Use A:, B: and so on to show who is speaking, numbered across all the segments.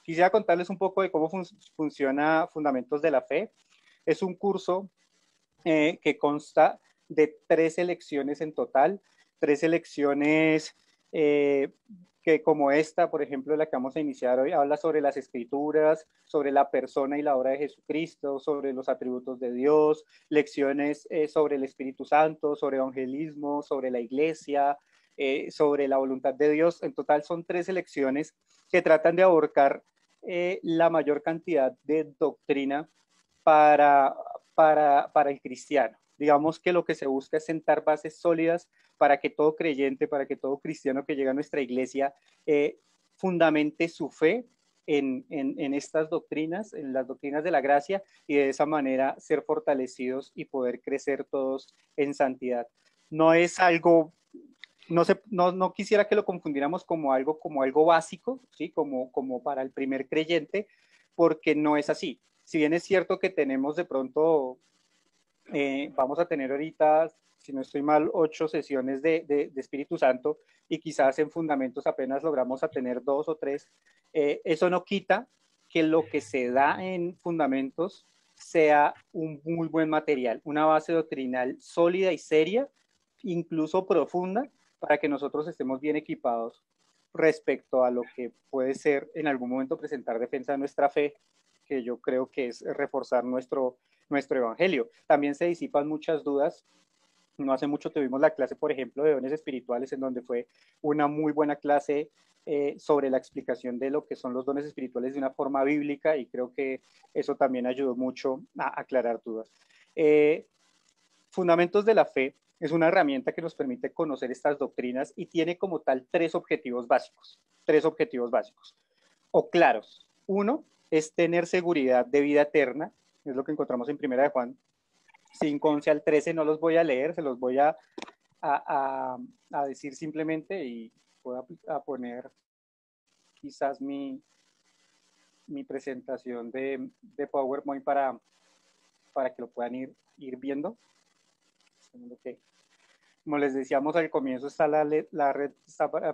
A: Quisiera contarles un poco de cómo funciona Fundamentos de la Fe. Es un curso que consta de 3 lecciones en total, 3 lecciones que como esta, por ejemplo, la que vamos a iniciar hoy, habla sobre las escrituras, sobre la persona y la obra de Jesucristo, sobre los atributos de Dios, lecciones sobre el Espíritu Santo, sobre evangelismo, sobre la iglesia, sobre la voluntad de Dios. En total son 3 lecciones que tratan de abarcar la mayor cantidad de doctrina para, para el cristiano. Digamos que lo que se busca es sentar bases sólidas para que todo creyente, para que todo cristiano que llega a nuestra iglesia fundamente su fe en estas doctrinas, en las doctrinas de la gracia, y de esa manera ser fortalecidos y poder crecer todos en santidad. No es algo, no quisiera que lo confundiéramos como algo básico, ¿sí? Como para el primer creyente, porque no es así. Si bien es cierto que tenemos de pronto, vamos a tener ahorita, si no estoy mal, 8 sesiones de Espíritu Santo, y quizás en fundamentos apenas logramos a tener 2 o 3, eso no quita que lo que se da en fundamentos sea un muy buen material, una base doctrinal sólida y seria, incluso profunda, para que nosotros estemos bien equipados respecto a lo que puede ser en algún momento presentar defensa de nuestra fe, que yo creo que es reforzar nuestro evangelio. También se disipan muchas dudas. No hace mucho tuvimos la clase, por ejemplo, de dones espirituales, en donde fue una muy buena clase sobre la explicación de lo que son los dones espirituales de una forma bíblica, y creo que eso también ayudó mucho a aclarar dudas. Fundamentos de la Fe es una herramienta que nos permite conocer estas doctrinas y tiene como tal 3 objetivos básicos o claros. Uno es tener seguridad de vida eterna, es lo que encontramos en Primera de Juan 5, 11 al 13, no los voy a leer, se los voy a decir simplemente, y voy a poner quizás mi presentación de PowerPoint para que lo puedan ir viendo. Okay. Como les decíamos al comienzo, la red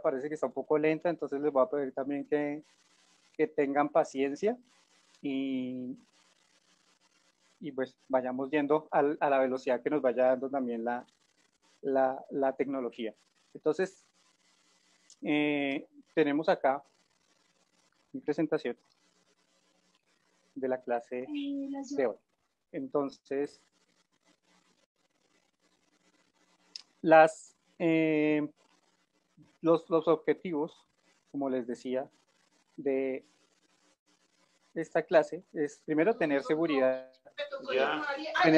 A: parece que está un poco lenta, entonces les voy a pedir también que tengan paciencia y pues vayamos yendo a la velocidad que nos vaya dando también la tecnología. Entonces, tenemos acá mi presentación de la clase de hoy. Entonces, los objetivos, como les decía, de esta clase es primero tener seguridad de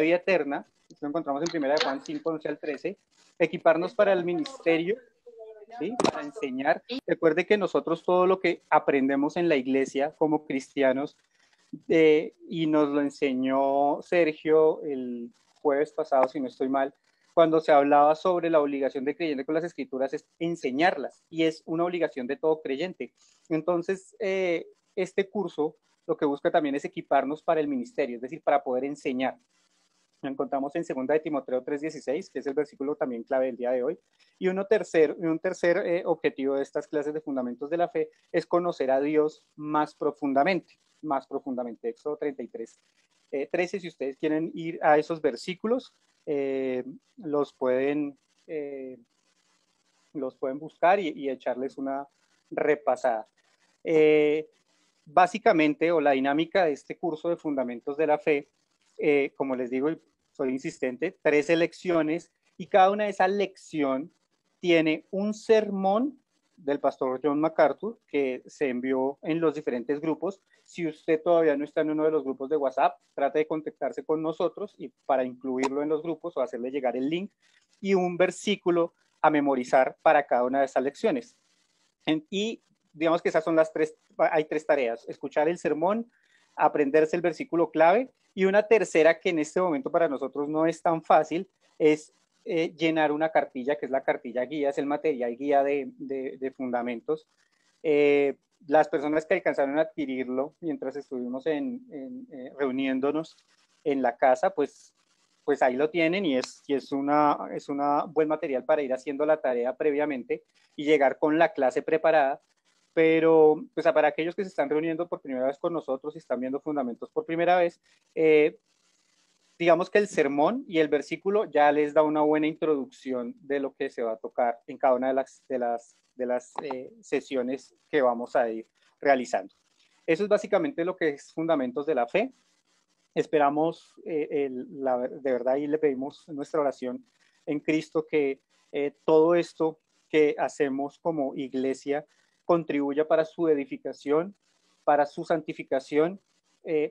A: vida eterna. Esto lo encontramos en Primera de Juan 5, 11 al 13. Equiparnos para el ministerio, ¿sí? Para enseñar. Recuerde que nosotros todo lo que aprendemos en la iglesia como cristianos, y nos lo enseñó Sergio el jueves pasado, si no estoy mal, cuando se hablaba sobre la obligación de creyente con las escrituras, es enseñarlas, y es una obligación de todo creyente. Entonces, este curso lo que busca también es equiparnos para el ministerio, es decir, para poder enseñar. Lo encontramos en 2 de Timoteo 3:16, que es el versículo también clave del día de hoy. Y un tercer objetivo de estas clases de fundamentos de la fe es conocer a Dios más profundamente. Éxodo 33, 13, si ustedes quieren ir a esos versículos, los pueden buscar y echarles una repasada. Básicamente, o la dinámica de este curso de fundamentos de la fe, como les digo, soy insistente, 3 lecciones, y cada una de esas lecciones tiene un sermón del pastor John MacArthur que se envió en los diferentes grupos. Si usted todavía no está en uno de los grupos de WhatsApp, trate de contactarse con nosotros y para incluirlo en los grupos o hacerle llegar el link, y un versículo a memorizar para cada una de esas lecciones. Y digamos que esas son hay 3 tareas: escuchar el sermón, aprenderse el versículo clave, y una tercera que en este momento para nosotros no es tan fácil es llenar una cartilla, que es la cartilla guía, es el material guía de fundamentos. Las personas que alcanzaron a adquirirlo mientras estuvimos reuniéndonos en la casa, pues pues ahí lo tienen y es una buen material para ir haciendo la tarea previamente y llegar con la clase preparada. Pero pues para aquellos que se están reuniendo por primera vez con nosotros y están viendo fundamentos por primera vez, digamos que el sermón y el versículo ya les da una buena introducción de lo que se va a tocar en cada una de las sesiones que vamos a ir realizando. Eso es básicamente lo que es fundamentos de la fe. Esperamos, de verdad, y le pedimos nuestra oración en Cristo que todo esto que hacemos como iglesia contribuya para su edificación, para su santificación,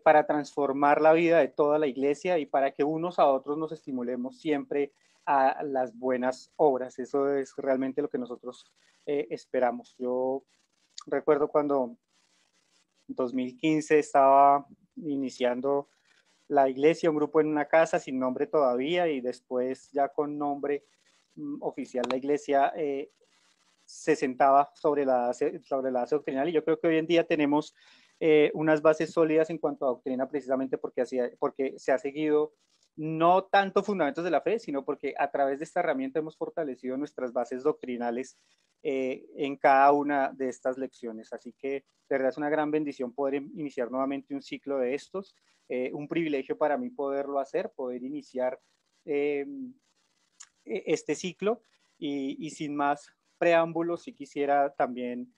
A: para transformar la vida de toda la iglesia y para que unos a otros nos estimulemos siempre a las buenas obras. Eso es realmente lo que nosotros esperamos. Yo recuerdo cuando en 2015 estaba iniciando la iglesia, un grupo en una casa sin nombre todavía y después ya con nombre oficial la iglesia se sentaba sobre la base doctrinal, y yo creo que hoy en día tenemos unas bases sólidas en cuanto a doctrina precisamente porque se ha seguido no tanto fundamentos de la fe, sino porque a través de esta herramienta hemos fortalecido nuestras bases doctrinales en cada una de estas lecciones. Así que de verdad es una gran bendición poder iniciar nuevamente un ciclo de estos, un privilegio para mí poderlo hacer, poder iniciar este ciclo y sin más preámbulos, sí quisiera también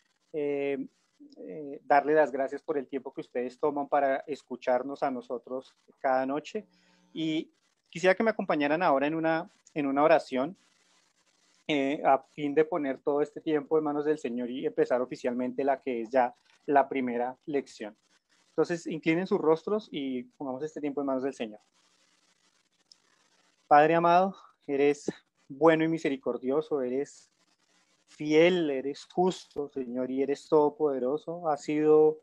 A: darle las gracias por el tiempo que ustedes toman para escucharnos a nosotros cada noche, y quisiera que me acompañaran ahora en una oración a fin de poner todo este tiempo en manos del Señor y empezar oficialmente la que es ya la primera lección. Entonces, inclinen sus rostros y pongamos este tiempo en manos del Señor. Padre amado, eres bueno y misericordioso, eres fiel, eres justo, Señor, y eres todopoderoso. Ha sido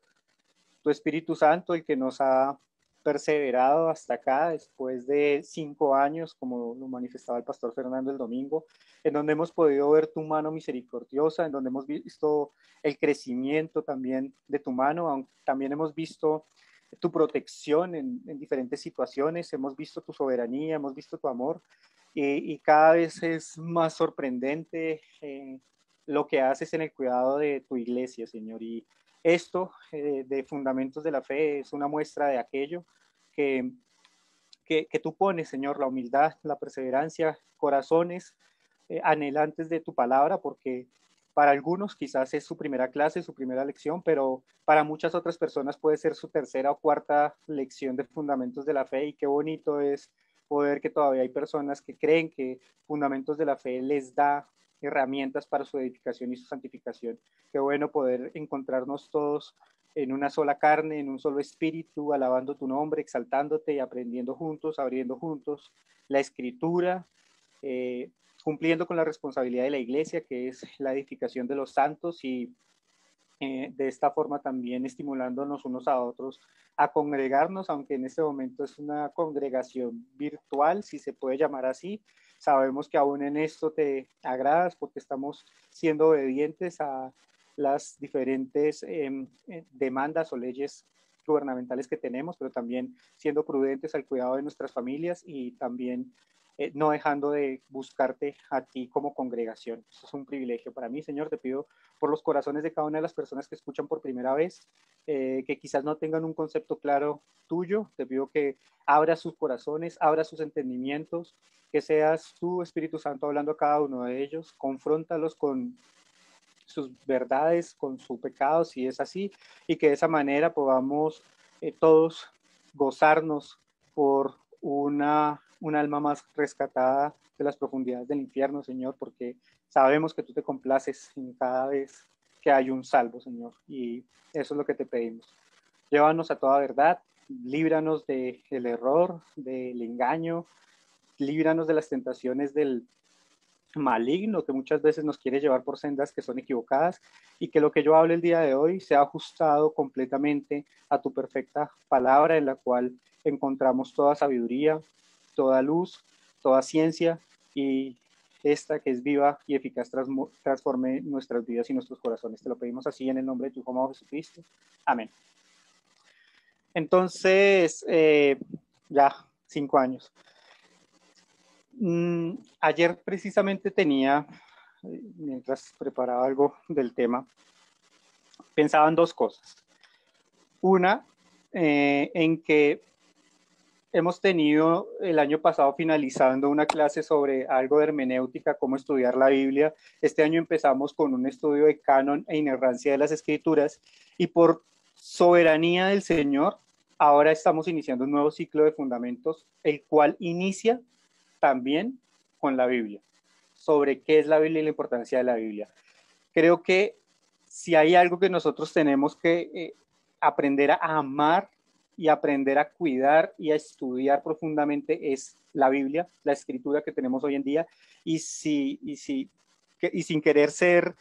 A: tu Espíritu Santo el que nos ha perseverado hasta acá después de 5 años, como lo manifestaba el pastor Fernando el domingo, en donde hemos podido ver tu mano misericordiosa, en donde hemos visto el crecimiento también de tu mano, también hemos visto tu protección en diferentes situaciones, hemos visto tu soberanía, hemos visto tu amor, y cada vez es más sorprendente lo que haces en el cuidado de tu iglesia, Señor. Y esto de fundamentos de la fe es una muestra de aquello que tú pones, Señor, la humildad, la perseverancia, corazones anhelantes de tu palabra, porque para algunos quizás es su primera clase, su primera lección, pero para muchas otras personas puede ser su tercera o cuarta lección de fundamentos de la fe, y qué bonito es poder que todavía hay personas que creen que fundamentos de la fe les da herramientas para su edificación y su santificación. Qué bueno poder encontrarnos todos en una sola carne, en un solo espíritu, alabando tu nombre, exaltándote y aprendiendo juntos, abriendo juntos la escritura, cumpliendo con la responsabilidad de la iglesia, que es la edificación de los santos, y de esta forma también estimulándonos unos a otros a congregarnos, aunque en este momento es una congregación virtual, si se puede llamar así. Sabemos que aún en esto te agradas porque estamos siendo obedientes a las diferentes demandas o leyes gubernamentales que tenemos, pero también siendo prudentes al cuidado de nuestras familias y también no dejando de buscarte a ti como congregación. Eso es un privilegio para mí, Señor. Te pido por los corazones de cada una de las personas que escuchan por primera vez, que quizás no tengan un concepto claro tuyo. Te pido que abras sus corazones, abras sus entendimientos, que seas tú, Espíritu Santo, hablando a cada uno de ellos. Confróntalos con sus verdades, con su pecado, si es así, y que de esa manera podamos todos gozarnos por un alma más rescatada de las profundidades del infierno, Señor, porque sabemos que tú te complaces en cada vez que hay un salvo, Señor, y eso es lo que te pedimos. Llévanos a toda verdad, líbranos del error, del engaño, líbranos de las tentaciones del maligno que muchas veces nos quiere llevar por sendas que son equivocadas, y que lo que yo hable el día de hoy sea ajustado completamente a tu perfecta palabra, en la cual encontramos toda sabiduría, toda luz, toda ciencia, y esta que es viva y eficaz transforme nuestras vidas y nuestros corazones. Te lo pedimos así en el nombre de tu Hijo amado Jesucristo. Amén. Entonces, ya 5 años. Ayer precisamente tenía, mientras preparaba algo del tema, pensaba en dos cosas. Una, en que hemos tenido el año pasado finalizando una clase sobre algo de hermenéutica, cómo estudiar la Biblia. Este año empezamos con un estudio de canon e inerrancia de las escrituras y por soberanía del Señor, ahora estamos iniciando un nuevo ciclo de fundamentos, el cual inicia también con la Biblia, sobre qué es la Biblia y la importancia de la Biblia. Creo que si hay algo que nosotros tenemos que aprender a amar y aprender a cuidar y a estudiar profundamente es la Biblia, la escritura que tenemos hoy en día, y sin querer ser,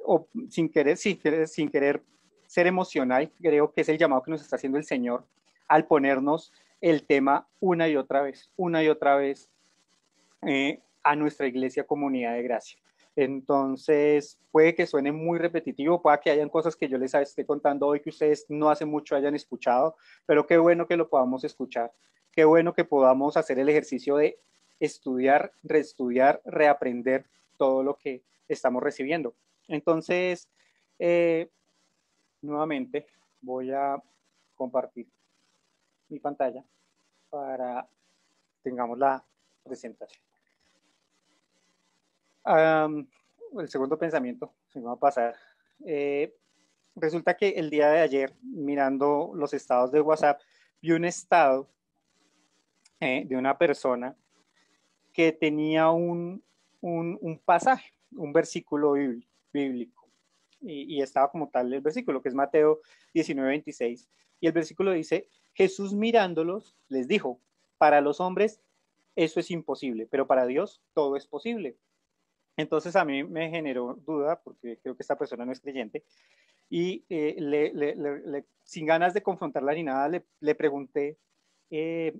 A: o sin querer ser emocional, creo que es el llamado que nos está haciendo el Señor al ponernos el tema una y otra vez, a nuestra iglesia Comunidad de Gracia. Entonces, puede que suene muy repetitivo, puede que hayan cosas que yo les esté contando hoy que ustedes no hace mucho hayan escuchado, pero qué bueno que lo podamos escuchar, qué bueno que podamos hacer el ejercicio de estudiar, reestudiar, reaprender todo lo que estamos recibiendo. Entonces, nuevamente voy a compartir mi pantalla para tengamos la presentación. El segundo pensamiento, se me va a pasar. Resulta que el día de ayer, mirando los estados de WhatsApp, vi un estado de una persona que tenía un pasaje, un versículo bíblico, y estaba como tal el versículo, que es Mateo 19:26, y el versículo dice, Jesús mirándolos les dijo, para los hombres eso es imposible, pero para Dios todo es posible. Entonces a mí me generó duda, porque creo que esta persona no es creyente, y sin ganas de confrontarla ni nada, le pregunté, eh,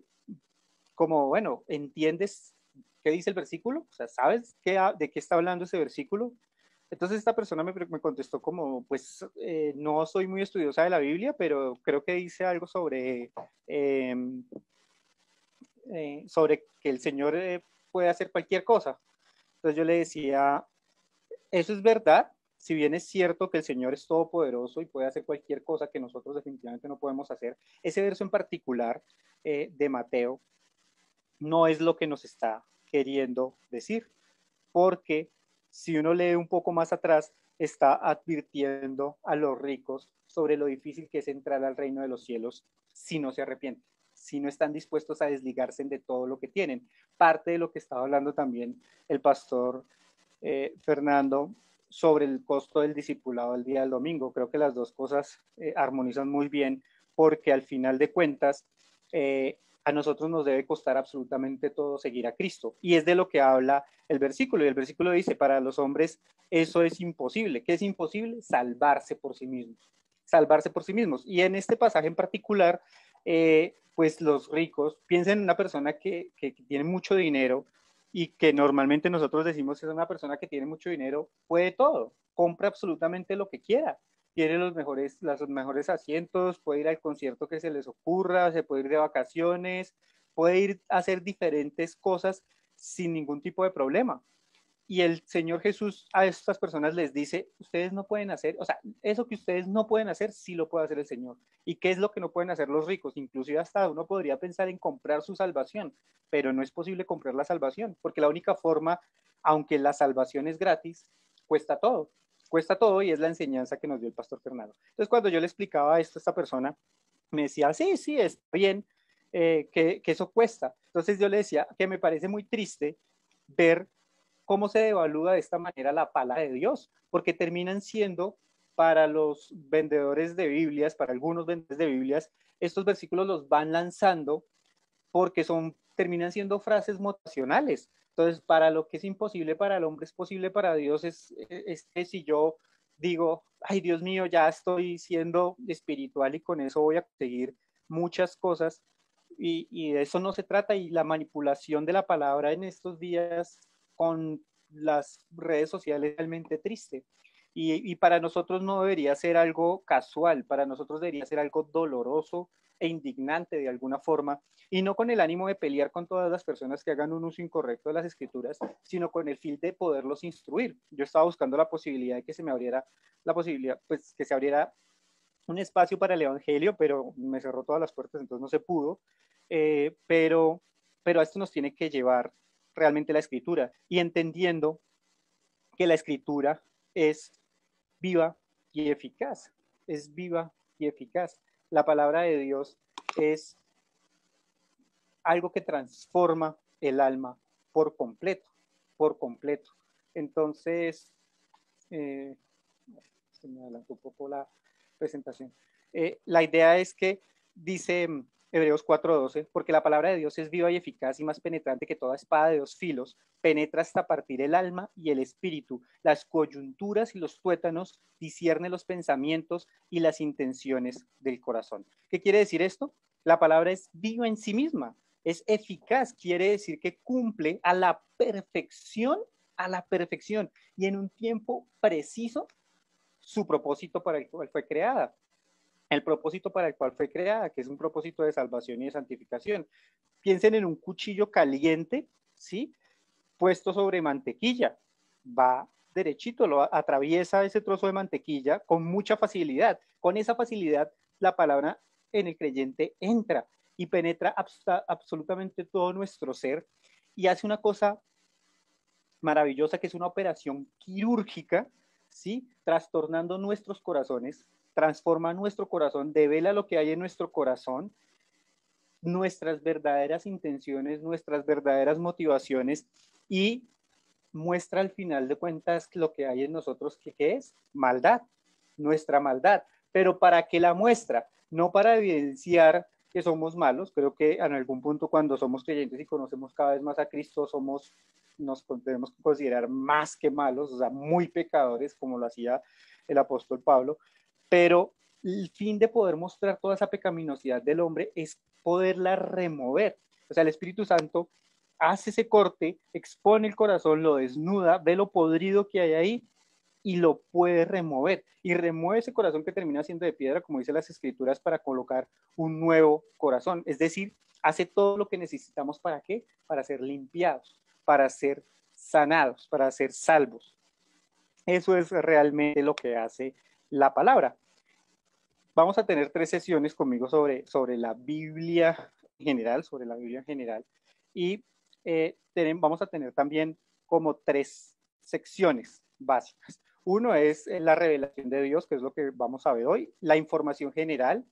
A: como, bueno, ¿entiendes qué dice el versículo? O sea, ¿sabes de qué está hablando ese versículo? Entonces esta persona me contestó como, pues no soy muy estudiosa de la Biblia, pero creo que dice algo sobre que el Señor puede hacer cualquier cosa. Entonces yo le decía, eso es verdad, si bien es cierto que el Señor es todopoderoso y puede hacer cualquier cosa que nosotros definitivamente no podemos hacer, ese verso en particular de Mateo no es lo que nos está queriendo decir, porque si uno lee un poco más atrás, está advirtiendo a los ricos sobre lo difícil que es entrar al reino de los cielos si no se arrepienten, si no están dispuestos a desligarse de todo lo que tienen. Parte de lo que estaba hablando también el pastor Fernando sobre el costo del discipulado el día del domingo. Creo que las dos cosas armonizan muy bien porque al final de cuentas a nosotros nos debe costar absolutamente todo seguir a Cristo. Y es de lo que habla el versículo. Y el versículo dice, para los hombres eso es imposible. ¿Qué es imposible? Salvarse por sí mismos. Salvarse por sí mismos. Y en este pasaje en particular, pues los ricos, piensen en una persona que tiene mucho dinero, y que normalmente nosotros decimos que es una persona que tiene mucho dinero, puede todo, compra absolutamente lo que quiera, tiene los mejores asientos, puede ir al concierto que se les ocurra, se puede ir de vacaciones, puede ir a hacer diferentes cosas sin ningún tipo de problema. Y el Señor Jesús a estas personas les dice, ustedes no pueden hacer, o sea, eso que ustedes no pueden hacer, sí lo puede hacer el Señor. ¿Y qué es lo que no pueden hacer los ricos? Inclusive hasta uno podría pensar en comprar su salvación, pero no es posible comprar la salvación, porque la única forma, aunque la salvación es gratis, cuesta todo y es la enseñanza que nos dio el pastor Fernando. Entonces, cuando yo le explicaba esto a esta persona, me decía, sí, sí, está bien, que eso cuesta. Entonces yo le decía que me parece muy triste ver cómo se devalúa de esta manera la palabra de Dios, porque terminan siendo para los vendedores de Biblias, para algunos vendedores de Biblias, estos versículos los van lanzando porque terminan siendo frases motivacionales. Entonces, para lo que es imposible para el hombre es posible para Dios, es que si yo digo, ay Dios mío, ya estoy siendo espiritual y con eso voy a conseguir muchas cosas, y de eso no se trata, y la manipulación de la palabra en estos días con las redes sociales es realmente triste. Y para nosotros no debería ser algo casual, para nosotros debería ser algo doloroso e indignante de alguna forma, y no con el ánimo de pelear con todas las personas que hagan un uso incorrecto de las escrituras, sino con el fin de poderlos instruir. Yo estaba buscando la posibilidad de que se me abriera la posibilidad, pues que se abriera un espacio para el evangelio, pero me cerró todas las puertas, entonces no se pudo. Eh, pero, pero a esto nos tiene que llevar realmente la escritura y entendiendo que la escritura es viva y eficaz, es viva y eficaz. La palabra de Dios es algo que transforma el alma por completo, por completo. Entonces, eh, se me adelantó un poco la presentación. La idea es que dice Hebreos 4:12, porque la palabra de Dios es viva y eficaz y más penetrante que toda espada de dos filos, penetra hasta partir el alma y el espíritu, las coyunturas y los tuétanos, discierne los pensamientos y las intenciones del corazón. ¿Qué quiere decir esto? La palabra es viva en sí misma, es eficaz, quiere decir que cumple a la perfección y en un tiempo preciso su propósito para el cual fue creada. El propósito para el cual fue creada, que es un propósito de salvación y de santificación. Piensen en un cuchillo caliente, ¿sí? Puesto sobre mantequilla. Va derechito, lo atraviesa ese trozo de mantequilla con mucha facilidad. Con esa facilidad, la palabra en el creyente entra y penetra absolutamente todo nuestro ser y hace una cosa maravillosa que es una operación quirúrgica, ¿sí? Trastornando nuestros corazones, transforma nuestro corazón, devela lo que hay en nuestro corazón, nuestras verdaderas intenciones, nuestras verdaderas motivaciones y muestra al final de cuentas lo que hay en nosotros, que es maldad, nuestra maldad. Pero ¿para qué la muestra? No para evidenciar que somos malos, creo que en algún punto cuando somos creyentes y conocemos cada vez más a Cristo, nos debemos considerar más que malos, o sea, muy pecadores, como lo hacía el apóstol Pablo, pero el fin de poder mostrar toda esa pecaminosidad del hombre es poderla remover. O sea, el Espíritu Santo hace ese corte, expone el corazón, lo desnuda, ve lo podrido que hay ahí y lo puede remover. Y remueve ese corazón que termina siendo de piedra, como dicen las escrituras, para colocar un nuevo corazón. Es decir, hace todo lo que necesitamos para qué? Para ser limpiados, para ser sanados, para ser salvos. Eso es realmente lo que hace la palabra. Vamos a tener 3 sesiones conmigo sobre la Biblia general, sobre la Biblia en general. Y vamos a tener también como 3 secciones básicas. Uno es la revelación de Dios, que es lo que vamos a ver hoy, la información general,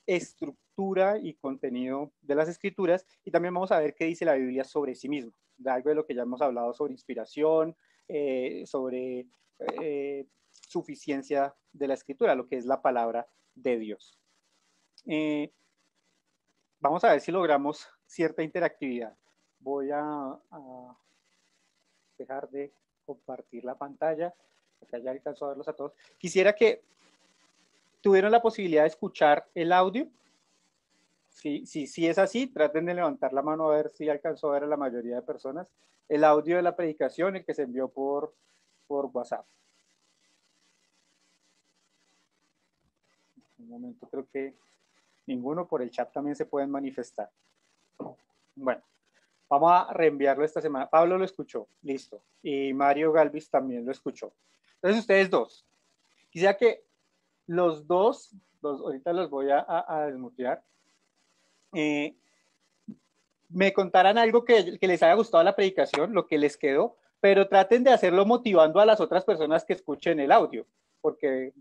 A: estructura y contenido de las escrituras, y también vamos a ver qué dice la Biblia sobre sí misma, de algo de lo que ya hemos hablado sobre inspiración, sobre suficiencia de la escritura, lo que es la palabra de Dios. Vamos a ver si logramos cierta interactividad. Voy a dejar de compartir la pantalla, acá ya alcanzo a verlos a todos. Quisiera que tuvieran la posibilidad de escuchar el audio. Si es así, traten de levantar la mano a ver si alcanzó a ver a la mayoría de personas. El audio de la predicación, el que se envió por WhatsApp. Un momento, creo que ninguno. Por el chat también se pueden manifestar. Bueno, vamos a reenviarlo esta semana. Pablo lo escuchó, listo. Y Mario Galvis también lo escuchó. Entonces ustedes dos. Quisiera que los dos, ahorita los voy a desmutear, me contaran algo que les haya gustado la predicación, lo que les quedó, pero traten de hacerlo motivando a las otras personas que escuchen el audio, porque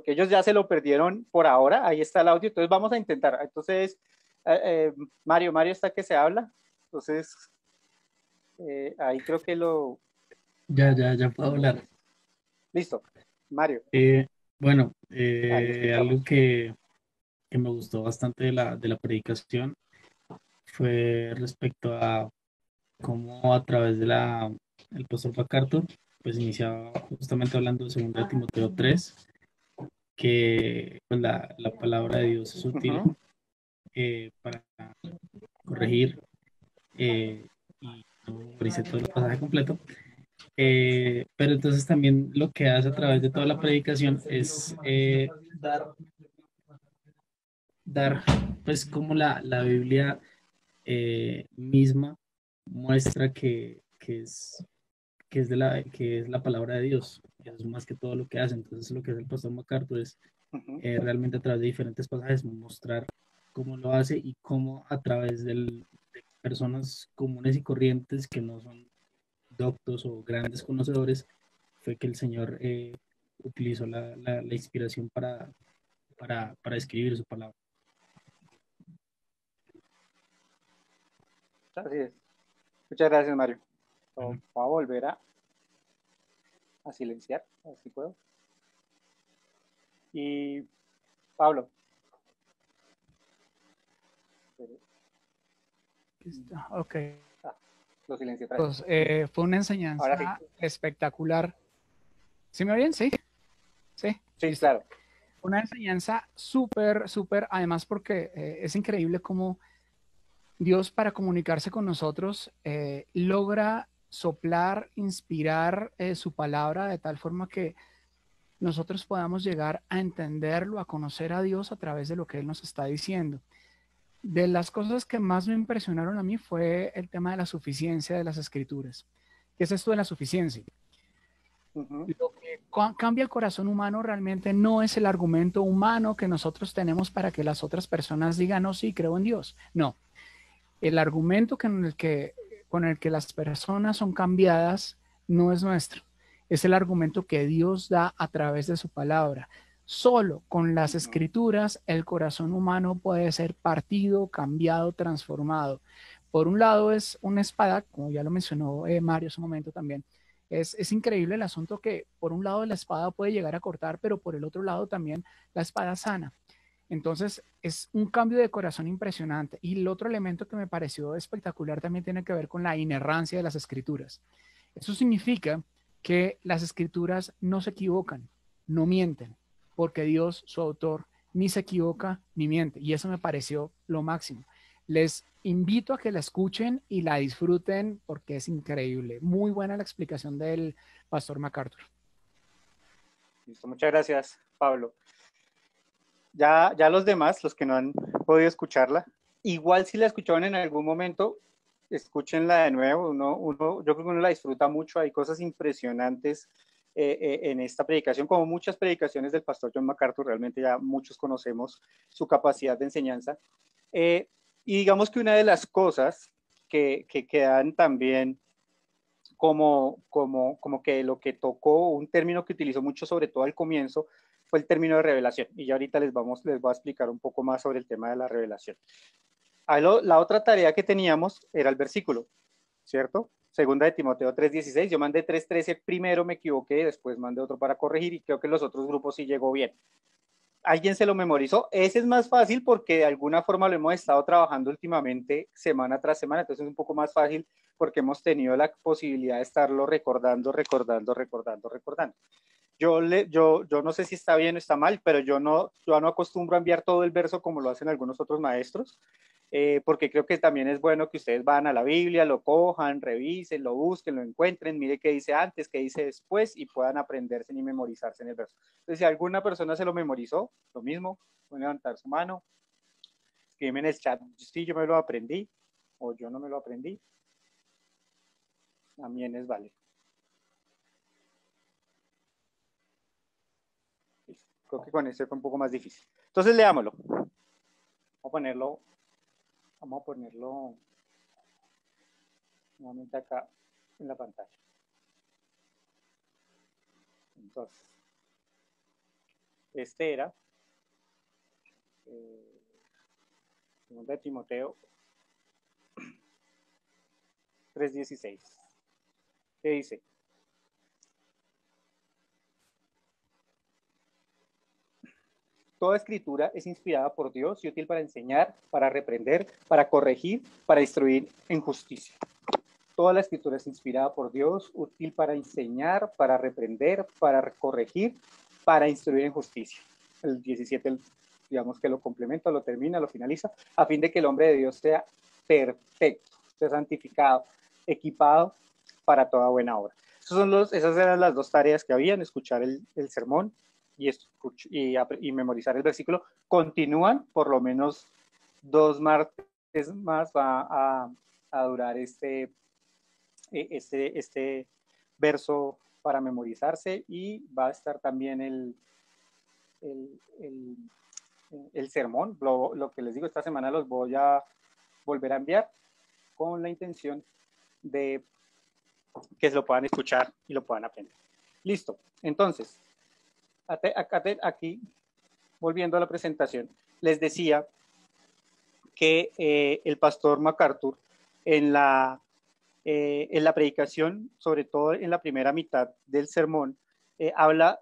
A: ellos ya se lo perdieron por ahora, ahí está el audio, entonces vamos a intentar. Entonces, Mario está que se habla, entonces ahí creo que lo...
B: Ya puedo hablar.
A: Listo, Mario,
B: Bueno,
A: ahí lo
B: algo
A: escuchamos.
B: que me gustó bastante de la predicación fue respecto a cómo a través de el pastor MacArthur, pues iniciaba justamente hablando de 2 Timoteo 3, que pues, la palabra de Dios es útil para corregir y no dice todo el pasaje completo, Pero entonces también lo que hace a través de toda la predicación es dar, pues como la Biblia misma muestra que es la palabra de Dios. Eso es más que todo lo que hace. Entonces lo que hace el pastor MacArthur es
A: Ujú.
B: realmente a través de diferentes pasajes mostrar cómo lo hace y cómo a través de personas comunes y corrientes que no son doctos o grandes conocedores fue que el Señor utilizó la inspiración para escribir su palabra.
A: Así es. Muchas gracias, Mario.
B: Bueno,
A: Voy a volver a silenciar, a ver si puedo. Y Pablo,
C: Listo. Ok.
A: ah, lo silencié otra vez.
C: Pues, fue una
A: Ahora sí.
C: enseñanza espectacular. ¿Sí me oyen? Sí. Sí.
A: Sí,
C: Listo.
A: claro.
C: Una enseñanza súper, súper, además porque es increíble cómo Dios para comunicarse con nosotros logra soplar, inspirar su palabra de tal forma que nosotros podamos llegar a entenderlo, a conocer a Dios a través de lo que Él nos está diciendo. De las cosas que más me impresionaron a mí fue el tema de la suficiencia de las escrituras. ¿Qué es esto de la suficiencia?
A: Ujú.
C: Lo que cambia el corazón humano realmente no es el argumento humano que nosotros tenemos para que las otras personas digan, no, sí, creo en Dios. No, el argumento con el que las personas son cambiadas no es nuestro, es el argumento que Dios da a través de su palabra. Solo con las
A: Ujú.
C: escrituras el corazón humano puede ser partido, cambiado, transformado. Por un lado es una espada, como ya lo mencionó Mario hace un momento también. Es increíble el asunto que por un lado la espada puede llegar a cortar, pero por el otro lado también la espada sana. Entonces, es un cambio de corazón impresionante. Y el otro elemento que me pareció espectacular también tiene que ver con la inerrancia de las escrituras. Eso significa que las escrituras no se equivocan, no mienten, porque Dios, su autor, ni se equivoca ni miente. Y eso me pareció lo máximo. Les invito a que la escuchen y la disfruten porque es increíble. Muy buena la explicación del pastor MacArthur.
A: Listo, muchas gracias, Pablo. Ya los demás, los que no han podido escucharla, igual si la escucharon en algún momento, escúchenla de nuevo. Yo creo que uno la disfruta mucho. Hay cosas impresionantes en esta predicación, como muchas predicaciones del pastor John MacArthur. Realmente ya muchos conocemos su capacidad de enseñanza. Eh, y digamos que una de las cosas que quedan también como que lo que tocó, un término que utilizó mucho, sobre todo al comienzo, fue el término de revelación. Y ya ahorita les voy a explicar un poco más sobre el tema de la revelación. La otra tarea que teníamos era el versículo, ¿cierto? Segunda de Timoteo 3:16. Yo mandé 3:13 primero, me equivoqué, después mandé otro para corregir y creo que los otros grupos sí llegó bien. ¿Alguien se lo memorizó? Ese es más fácil porque de alguna forma lo hemos estado trabajando últimamente semana tras semana, entonces es un poco más fácil porque hemos tenido la posibilidad de estarlo recordando. Yo no sé si está bien o está mal, pero yo no acostumbro a enviar todo el verso como lo hacen algunos otros maestros, porque creo que también es bueno que ustedes van a la Biblia, lo cojan, revisen, lo busquen, lo encuentren, mire qué dice antes, qué dice después y puedan aprenderse y memorizarse en el verso. Entonces, si alguna persona se lo memorizó, lo mismo, pueden levantar su mano, escriben en el chat, sí, yo me lo aprendí o yo no me lo aprendí, también es válido. Creo que con este fue un poco más difícil. Entonces, leámoslo. Vamos a ponerlo nuevamente acá en la pantalla. Entonces, este era segunda de Timoteo 3:16. ¿Qué dice? Toda escritura es inspirada por Dios y útil para enseñar, para reprender, para corregir, para instruir en justicia. Toda la escritura es inspirada por Dios, útil para enseñar, para reprender, para corregir, para instruir en justicia. El 17, digamos que lo complementa, lo termina, lo finaliza, a fin de que el hombre de Dios sea perfecto, sea santificado, equipado para toda buena obra. Esas eran las dos tareas que habían, escuchar el sermón y memorizar el versículo. Continúan, por lo menos 2 martes más va a durar este verso para memorizarse, y va a estar también el sermón. Lo que les digo, esta semana los voy a volver a enviar con la intención de que se lo puedan escuchar y lo puedan aprender. Listo. Entonces, aquí, volviendo a la presentación, les decía que el pastor MacArthur en la predicación, sobre todo en la primera mitad del sermón, habla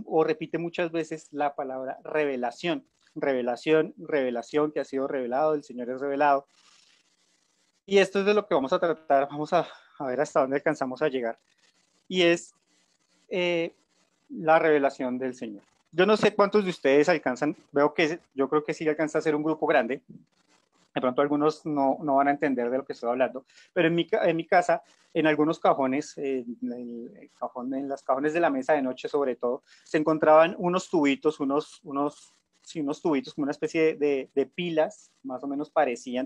A: o repite muchas veces la palabra revelación. Revelación, revelación, que ha sido revelado, el Señor es revelado. Y esto es de lo que vamos a tratar, vamos a ver hasta dónde alcanzamos a llegar. Y es la revelación del Señor. Yo no sé cuántos de ustedes alcanzan, yo creo que sí alcanza a ser un grupo grande. De pronto algunos no van a entender de lo que estoy hablando, pero en mi casa, en algunos cajones, en los cajones de la mesa de noche sobre todo, se encontraban unos tubitos, unos tubitos como una especie de pilas, más o menos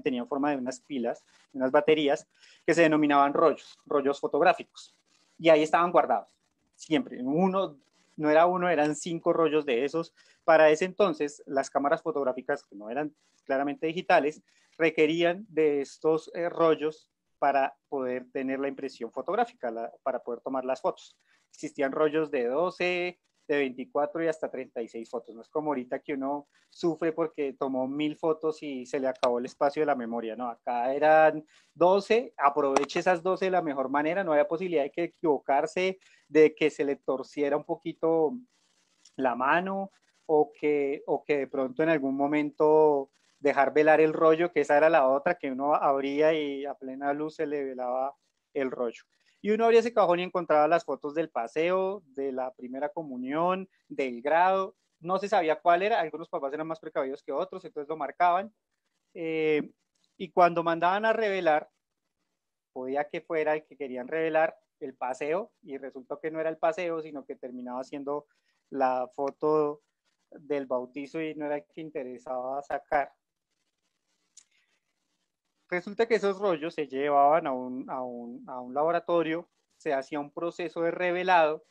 A: tenían forma de unas pilas, unas baterías, que se denominaban rollos fotográficos. Y ahí estaban guardados, siempre. No era uno, eran 5 rollos de esos. Para ese entonces, las cámaras fotográficas, que no eran claramente digitales, requerían de estos rollos para poder tener la impresión fotográfica, para poder tomar las fotos. Existían rollos de 12, de 24 y hasta 36 fotos. No es como ahorita que uno sufre porque tomó 1000 fotos y se le acabó el espacio de la memoria. No, acá eran 12, aproveche esas 12 de la mejor manera, no había posibilidad de que equivocarse, de que se le torciera un poquito la mano, o que de pronto en algún momento dejar velar el rollo, que esa era la otra, que uno abría y a plena luz se le velaba el rollo. Y uno abría ese cajón y encontraba las fotos del paseo, de la primera comunión, del grado. No se sabía cuál era, algunos papás eran más precavidos que otros, entonces lo marcaban. Y cuando mandaban a revelar, podía que fuera el que querían revelar el paseo, y resultó que no era el paseo, sino que terminaba siendo la foto del bautizo y no era el que interesaba sacar. Resulta que esos rollos se llevaban a un laboratorio, se hacía un proceso de revelado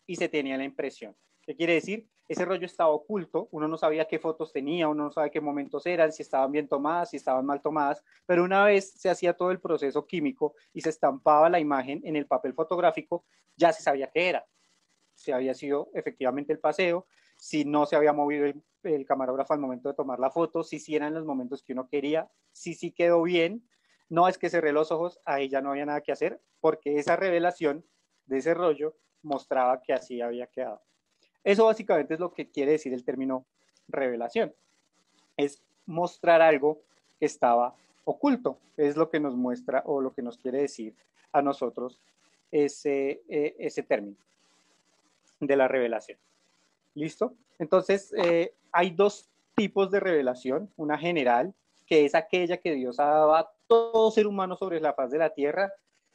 A: y se tenía la impresión. ¿Qué quiere decir? Ese rollo estaba oculto, uno no sabía qué fotos tenía, uno no sabía qué momentos eran, si estaban bien tomadas, si estaban mal tomadas, pero una vez se hacía todo el proceso químico y se estampaba la imagen en el papel fotográfico, ya se sabía qué era. Si había sido efectivamente el paseo, si no se había movido el camarógrafo al momento de tomar la foto, si sí eran los momentos que uno quería, si sí quedó bien. No es que cerré los ojos, ahí ya no había nada que hacer, porque esa revelación de ese rollo mostraba que así había quedado. Eso básicamente es lo que quiere decir el término revelación. Es mostrar algo que estaba oculto. Es lo que nos muestra o lo que nos quiere decir a nosotros ese término de la revelación. ¿Listo? Entonces, hay 2 tipos de revelación. Una general, que es aquella que Dios ha dado a todo ser humano sobre la faz de la tierra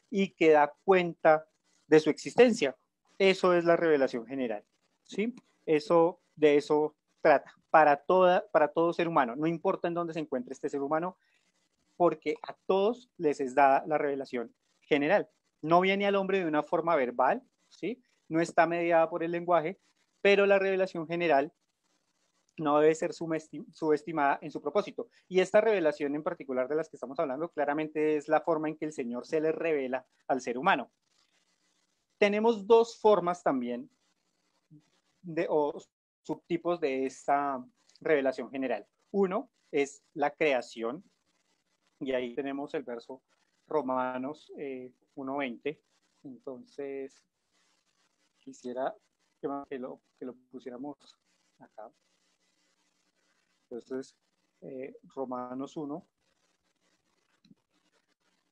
A: y que da cuenta de su existencia. Eso es la revelación general. ¿Sí? De eso trata. Para todo ser humano. No importa en dónde se encuentre este ser humano, porque a todos les es dada la revelación general. No viene al hombre de una forma verbal, ¿sí? No está mediada por el lenguaje, pero la revelación general no debe ser subestimada en su propósito. Y esta revelación en particular de las que estamos hablando, claramente es la forma en que el Señor se le revela al ser humano. Tenemos 2 formas también o subtipos de esta revelación general. Uno es la creación, y ahí tenemos el verso Romanos 1:20. Entonces, quisiera que lo pusiéramos acá. Entonces, Romanos 1,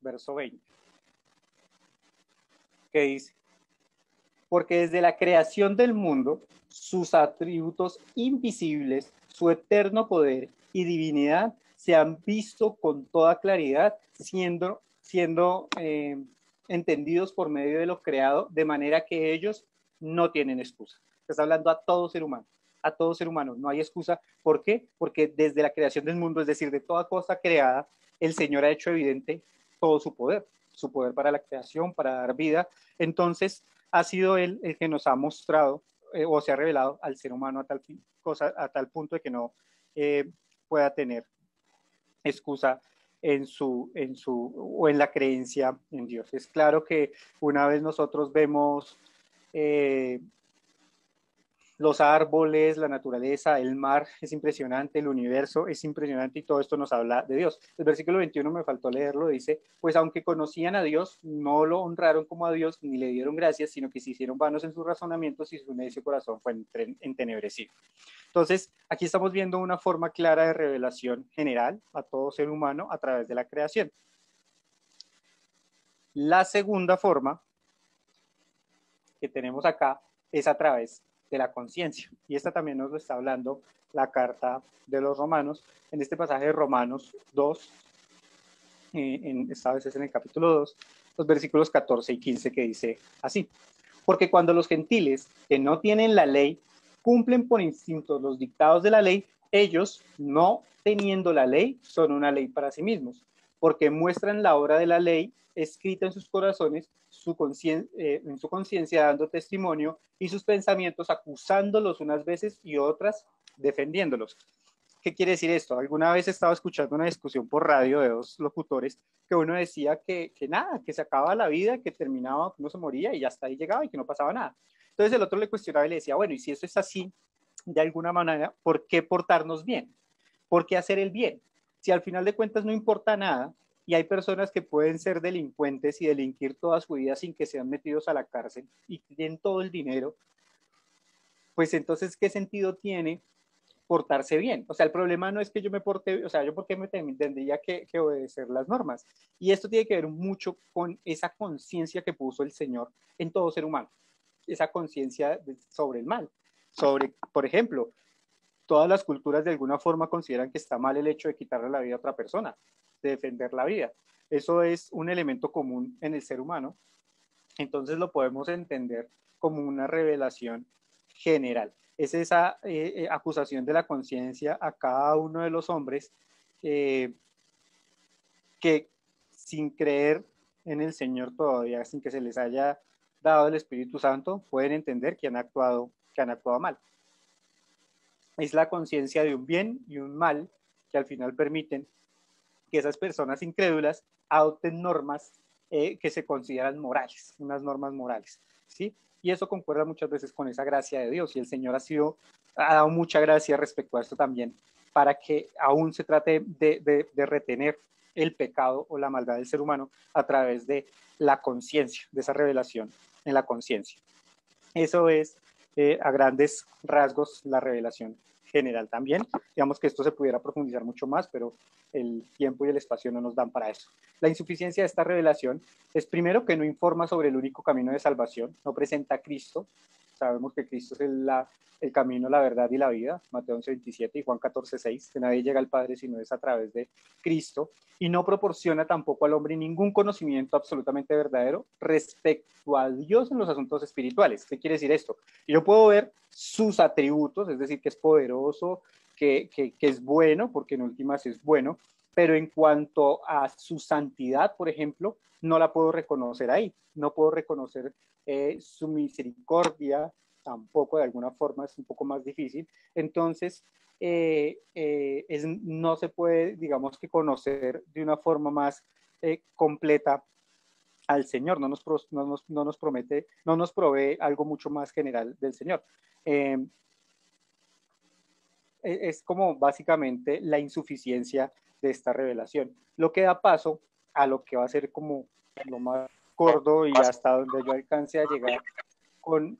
A: verso 20, que dice: porque desde la creación del mundo, sus atributos invisibles, su eterno poder y divinidad se han visto con toda claridad, siendo entendidos por medio de lo creado, de manera que ellos no tienen excusa. Estás hablando a todo ser humano. A todo ser humano, no hay excusa. ¿Por qué? Porque desde la creación del mundo, es decir, de toda cosa creada, el Señor ha hecho evidente todo su poder para la creación, para dar vida. Entonces, ha sido Él el que nos ha mostrado o se ha revelado al ser humano a tal punto de que no pueda tener excusa o en la creencia en Dios. Es claro que una vez nosotros vemos los árboles, la naturaleza, el mar, es impresionante, el universo es impresionante y todo esto nos habla de Dios. El versículo 21 me faltó leerlo, dice, pues aunque conocían a Dios, no lo honraron como a Dios ni le dieron gracias, sino que se hicieron vanos en sus razonamientos y su necio corazón fue entenebrecido. Entonces, aquí estamos viendo una forma clara de revelación general a todo ser humano a través de la creación. La segunda forma que tenemos acá es a través de la conciencia. Y esta también nos lo está hablando la carta de los Romanos, en este pasaje de Romanos 2, esta vez es en el capítulo 2, los versículos 14 y 15 que dice así. Porque cuando los gentiles que no tienen la ley cumplen por instinto los dictados de la ley, ellos, no teniendo la ley, son una ley para sí mismos, porque muestran la obra de la ley escrita en sus corazones, en su conciencia dando testimonio, y sus pensamientos acusándolos unas veces y otras defendiéndolos. ¿Qué quiere decir esto? Alguna vez estaba escuchando una discusión por radio de dos locutores que uno decía que nada, que se acababa la vida, que terminaba, que uno se moría y hasta ahí llegaba y que no pasaba nada. Entonces el otro le cuestionaba y le decía, bueno, y si eso es así, de alguna manera, ¿por qué portarnos bien? ¿Por qué hacer el bien? Si al final de cuentas no importa nada y hay personas que pueden ser delincuentes y delinquir toda su vida sin que sean metidos a la cárcel y tienen todo el dinero, pues entonces, ¿qué sentido tiene portarse bien? O sea, el problema no es que yo me porte, o sea, yo por qué me tendría que obedecer las normas. Y esto tiene que ver mucho con esa conciencia que puso el Señor en todo ser humano, esa conciencia sobre el mal, sobre, por ejemplo, todas las culturas de alguna forma consideran que está mal el hecho de quitarle la vida a otra persona, de defender la vida. Eso es un elemento común en el ser humano, entonces lo podemos entender como una revelación general. Es esa acusación de la conciencia a cada uno de los hombres que sin creer en el Señor todavía, sin que se les haya dado el Espíritu Santo, pueden entender que han actuado mal. Es la conciencia de un bien y un mal que al final permiten que esas personas incrédulas adopten normas que se consideran morales, unas normas morales, ¿sí? Y eso concuerda muchas veces con esa gracia de Dios, y el Señor ha dado mucha gracia respecto a esto también, para que aún se trate de retener el pecado o la maldad del ser humano a través de la conciencia, de esa revelación en la conciencia. Eso es, a grandes rasgos, la revelación general también. Digamos que esto se pudiera profundizar mucho más, pero el tiempo y el espacio no nos dan para eso. La insuficiencia de esta revelación es, primero, que no informa sobre el único camino de salvación, no presenta a Cristo. Sabemos que Cristo es el camino, la verdad y la vida, Mateo 11:27 y Juan 14:6, que nadie llega al Padre si no es a través de Cristo, y no proporciona tampoco al hombre ningún conocimiento absolutamente verdadero respecto a Dios en los asuntos espirituales. ¿Qué quiere decir esto? Yo puedo ver sus atributos, es decir, que es poderoso, que es bueno, porque en últimas es bueno, pero en cuanto a su santidad, por ejemplo, no la puedo reconocer ahí, no puedo reconocer su misericordia, tampoco, de alguna forma es un poco más difícil. Entonces, no se puede, digamos, que conocer de una forma más completa al Señor, no nos promete, no nos provee algo mucho más general del Señor. Es como básicamente la insuficiencia de esta revelación, lo que da paso a lo que va a ser como lo más gordo y hasta donde yo alcance a llegar con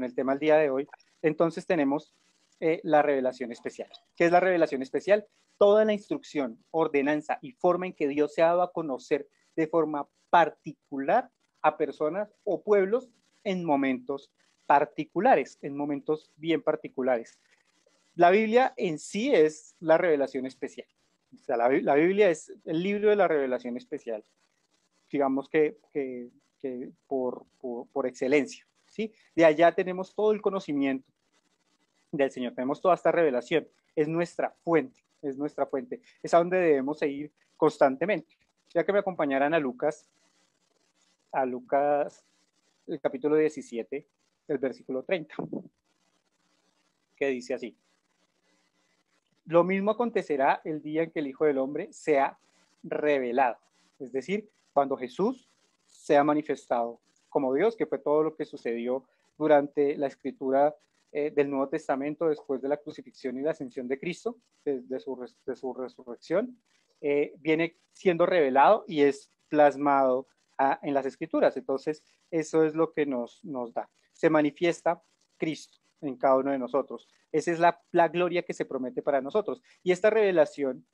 A: el tema del día de hoy. Entonces tenemos la revelación especial. ¿Qué es la revelación especial? Toda la instrucción, ordenanza y forma en que Dios se ha dado a conocer de forma particular a personas o pueblos en momentos particulares, en momentos bien particulares. La Biblia en sí es la revelación especial. O sea, la Biblia es el libro de la revelación especial. digamos que por excelencia, ¿sí? De allá tenemos todo el conocimiento del Señor, tenemos toda esta revelación, es nuestra fuente, es a donde debemos seguir constantemente. Ya que me acompañaran a Lucas, el capítulo 17, el versículo 30, que dice así: lo mismo acontecerá el día en que el Hijo del Hombre sea revelado, es decir, cuando Jesús sea manifestado como Dios, que fue todo lo que sucedió durante la escritura del Nuevo Testamento después de la crucifixión y la ascensión de Cristo, de su resurrección, viene siendo revelado y es plasmado en las escrituras. Entonces, eso es lo que nos da. Se manifiesta Cristo en cada uno de nosotros. Esa es la gloria que se promete para nosotros. Y esta revelación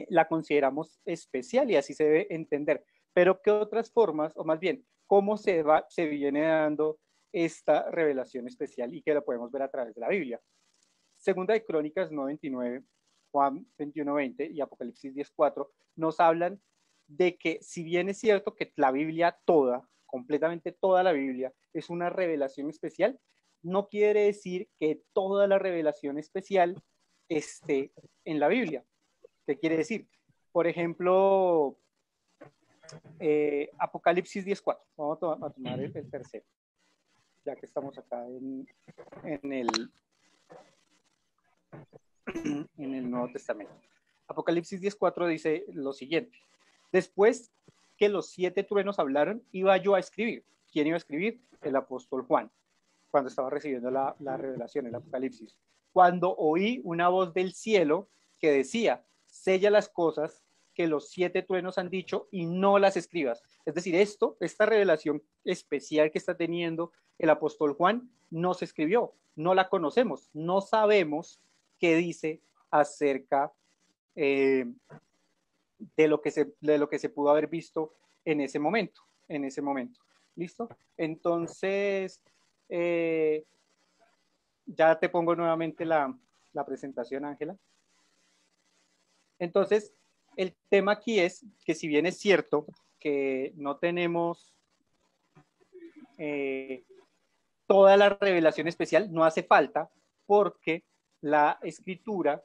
A: la consideramos especial y así se debe entender. Pero ¿qué otras formas, o más bien, cómo se viene dando esta revelación especial y que la podemos ver a través de la Biblia? Segunda de Crónicas 9:29, Juan 21:20 y Apocalipsis 10:4 nos hablan de que si bien es cierto que la Biblia toda, completamente toda la Biblia, es una revelación especial, no quiere decir que toda la revelación especial esté en la Biblia. ¿Qué quiere decir? Por ejemplo, Apocalipsis 10:4. Vamos a tomar el tercero, ya que estamos acá en el Nuevo Testamento. Apocalipsis 10:4 dice lo siguiente: después que los 7 truenos hablaron, iba yo a escribir. ¿Quién iba a escribir? El apóstol Juan, cuando estaba recibiendo la revelación, el Apocalipsis. Cuando oí una voz del cielo que decía: sella las cosas que los 7 truenos han dicho y no las escribas. Es decir, esta revelación especial que está teniendo el apóstol Juan, no se escribió, no la conocemos, no sabemos qué dice acerca de lo que se pudo haber visto en ese momento. ¿Listo? Entonces, ya te pongo nuevamente la presentación, Ángela. Entonces, el tema aquí es que si bien es cierto que no tenemos toda la revelación especial, no hace falta, porque la escritura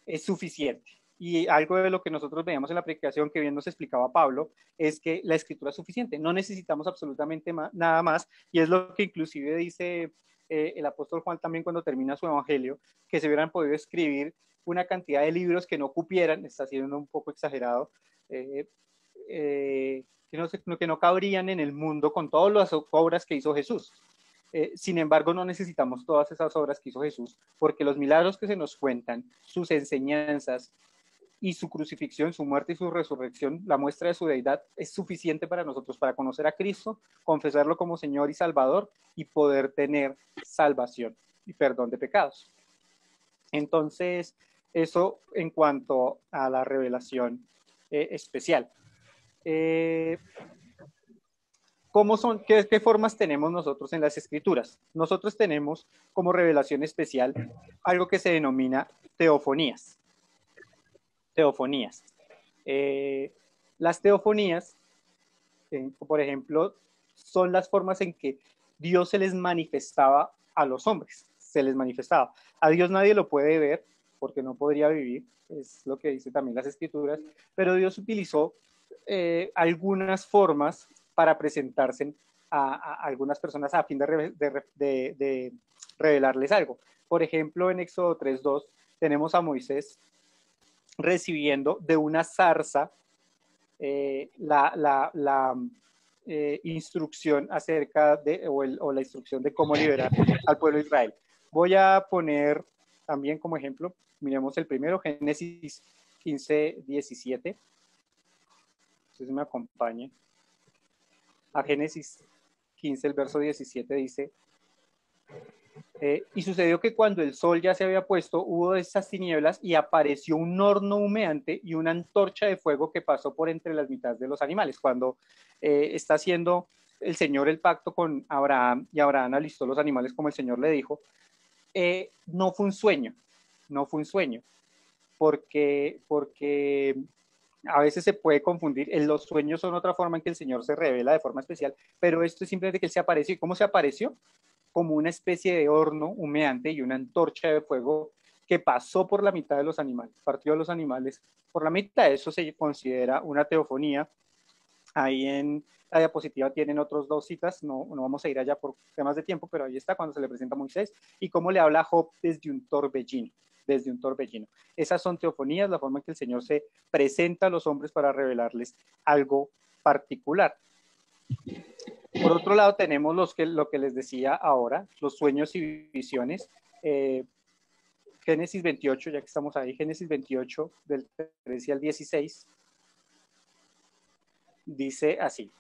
A: es suficiente. Y algo de lo que nosotros veíamos en la predicación que bien nos explicaba Pablo es que la escritura es suficiente, no necesitamos absolutamente nada más, y es lo que inclusive dice el apóstol Juan también cuando termina su evangelio, que se hubieran podido escribir una cantidad de libros que no cupieran, está siendo un poco exagerado, que no cabrían en el mundo con todas las obras que hizo Jesús. Sin embargo, no necesitamos todas esas obras que hizo Jesús, porque los milagros que se nos cuentan, sus enseñanzas y su crucifixión, su muerte y su resurrección, la muestra de su deidad, es suficiente para nosotros, para conocer a Cristo, confesarlo como Señor y Salvador y poder tener salvación y perdón de pecados. Entonces, eso en cuanto a la revelación especial. ¿Qué formas tenemos nosotros en las Escrituras? Nosotros tenemos como revelación especial algo que se denomina teofonías. Las teofonías, por ejemplo, son las formas en que Dios se les manifestaba a los hombres. Se les manifestaba. A Dios nadie lo puede ver porque no podría vivir, es lo que dice también las Escrituras, pero Dios utilizó algunas formas para presentarse a algunas personas a fin de revelarles algo. Por ejemplo, en Éxodo 3:2 tenemos a Moisés recibiendo de una zarza la instrucción acerca de, o la instrucción de cómo liberar al pueblo de Israel. Voy a poner también como ejemplo, miremos el primero, Génesis 15:17. Entonces me acompañe. A Génesis 15, el verso 17 dice: y sucedió que cuando el sol ya se había puesto, hubo de esas tinieblas y apareció un horno humeante y una antorcha de fuego que pasó por entre las mitades de los animales. Cuando está haciendo el Señor el pacto con Abraham y Abraham alistó los animales como el Señor le dijo, no fue un sueño, porque a veces se puede confundir. Los sueños son otra forma en que el Señor se revela de forma especial, pero esto es simplemente que Él se apareció. ¿Y cómo se apareció? Como una especie de horno humeante y una antorcha de fuego que pasó por la mitad de los animales, partió a los animales por la mitad. Eso se considera una teofonía. Ahí en la diapositiva tienen otros dos citas, no vamos a ir allá por temas de tiempo, pero ahí está cuando se le presenta a Moisés y cómo le habla a Job desde un torbellino. Desde un torbellino. Esas son teofonías, la forma en que el Señor se presenta a los hombres para revelarles algo particular. Por otro lado, tenemos lo que les decía ahora, los sueños y visiones. Génesis 28, ya que estamos ahí, Génesis 28, del 13 al 16, dice así.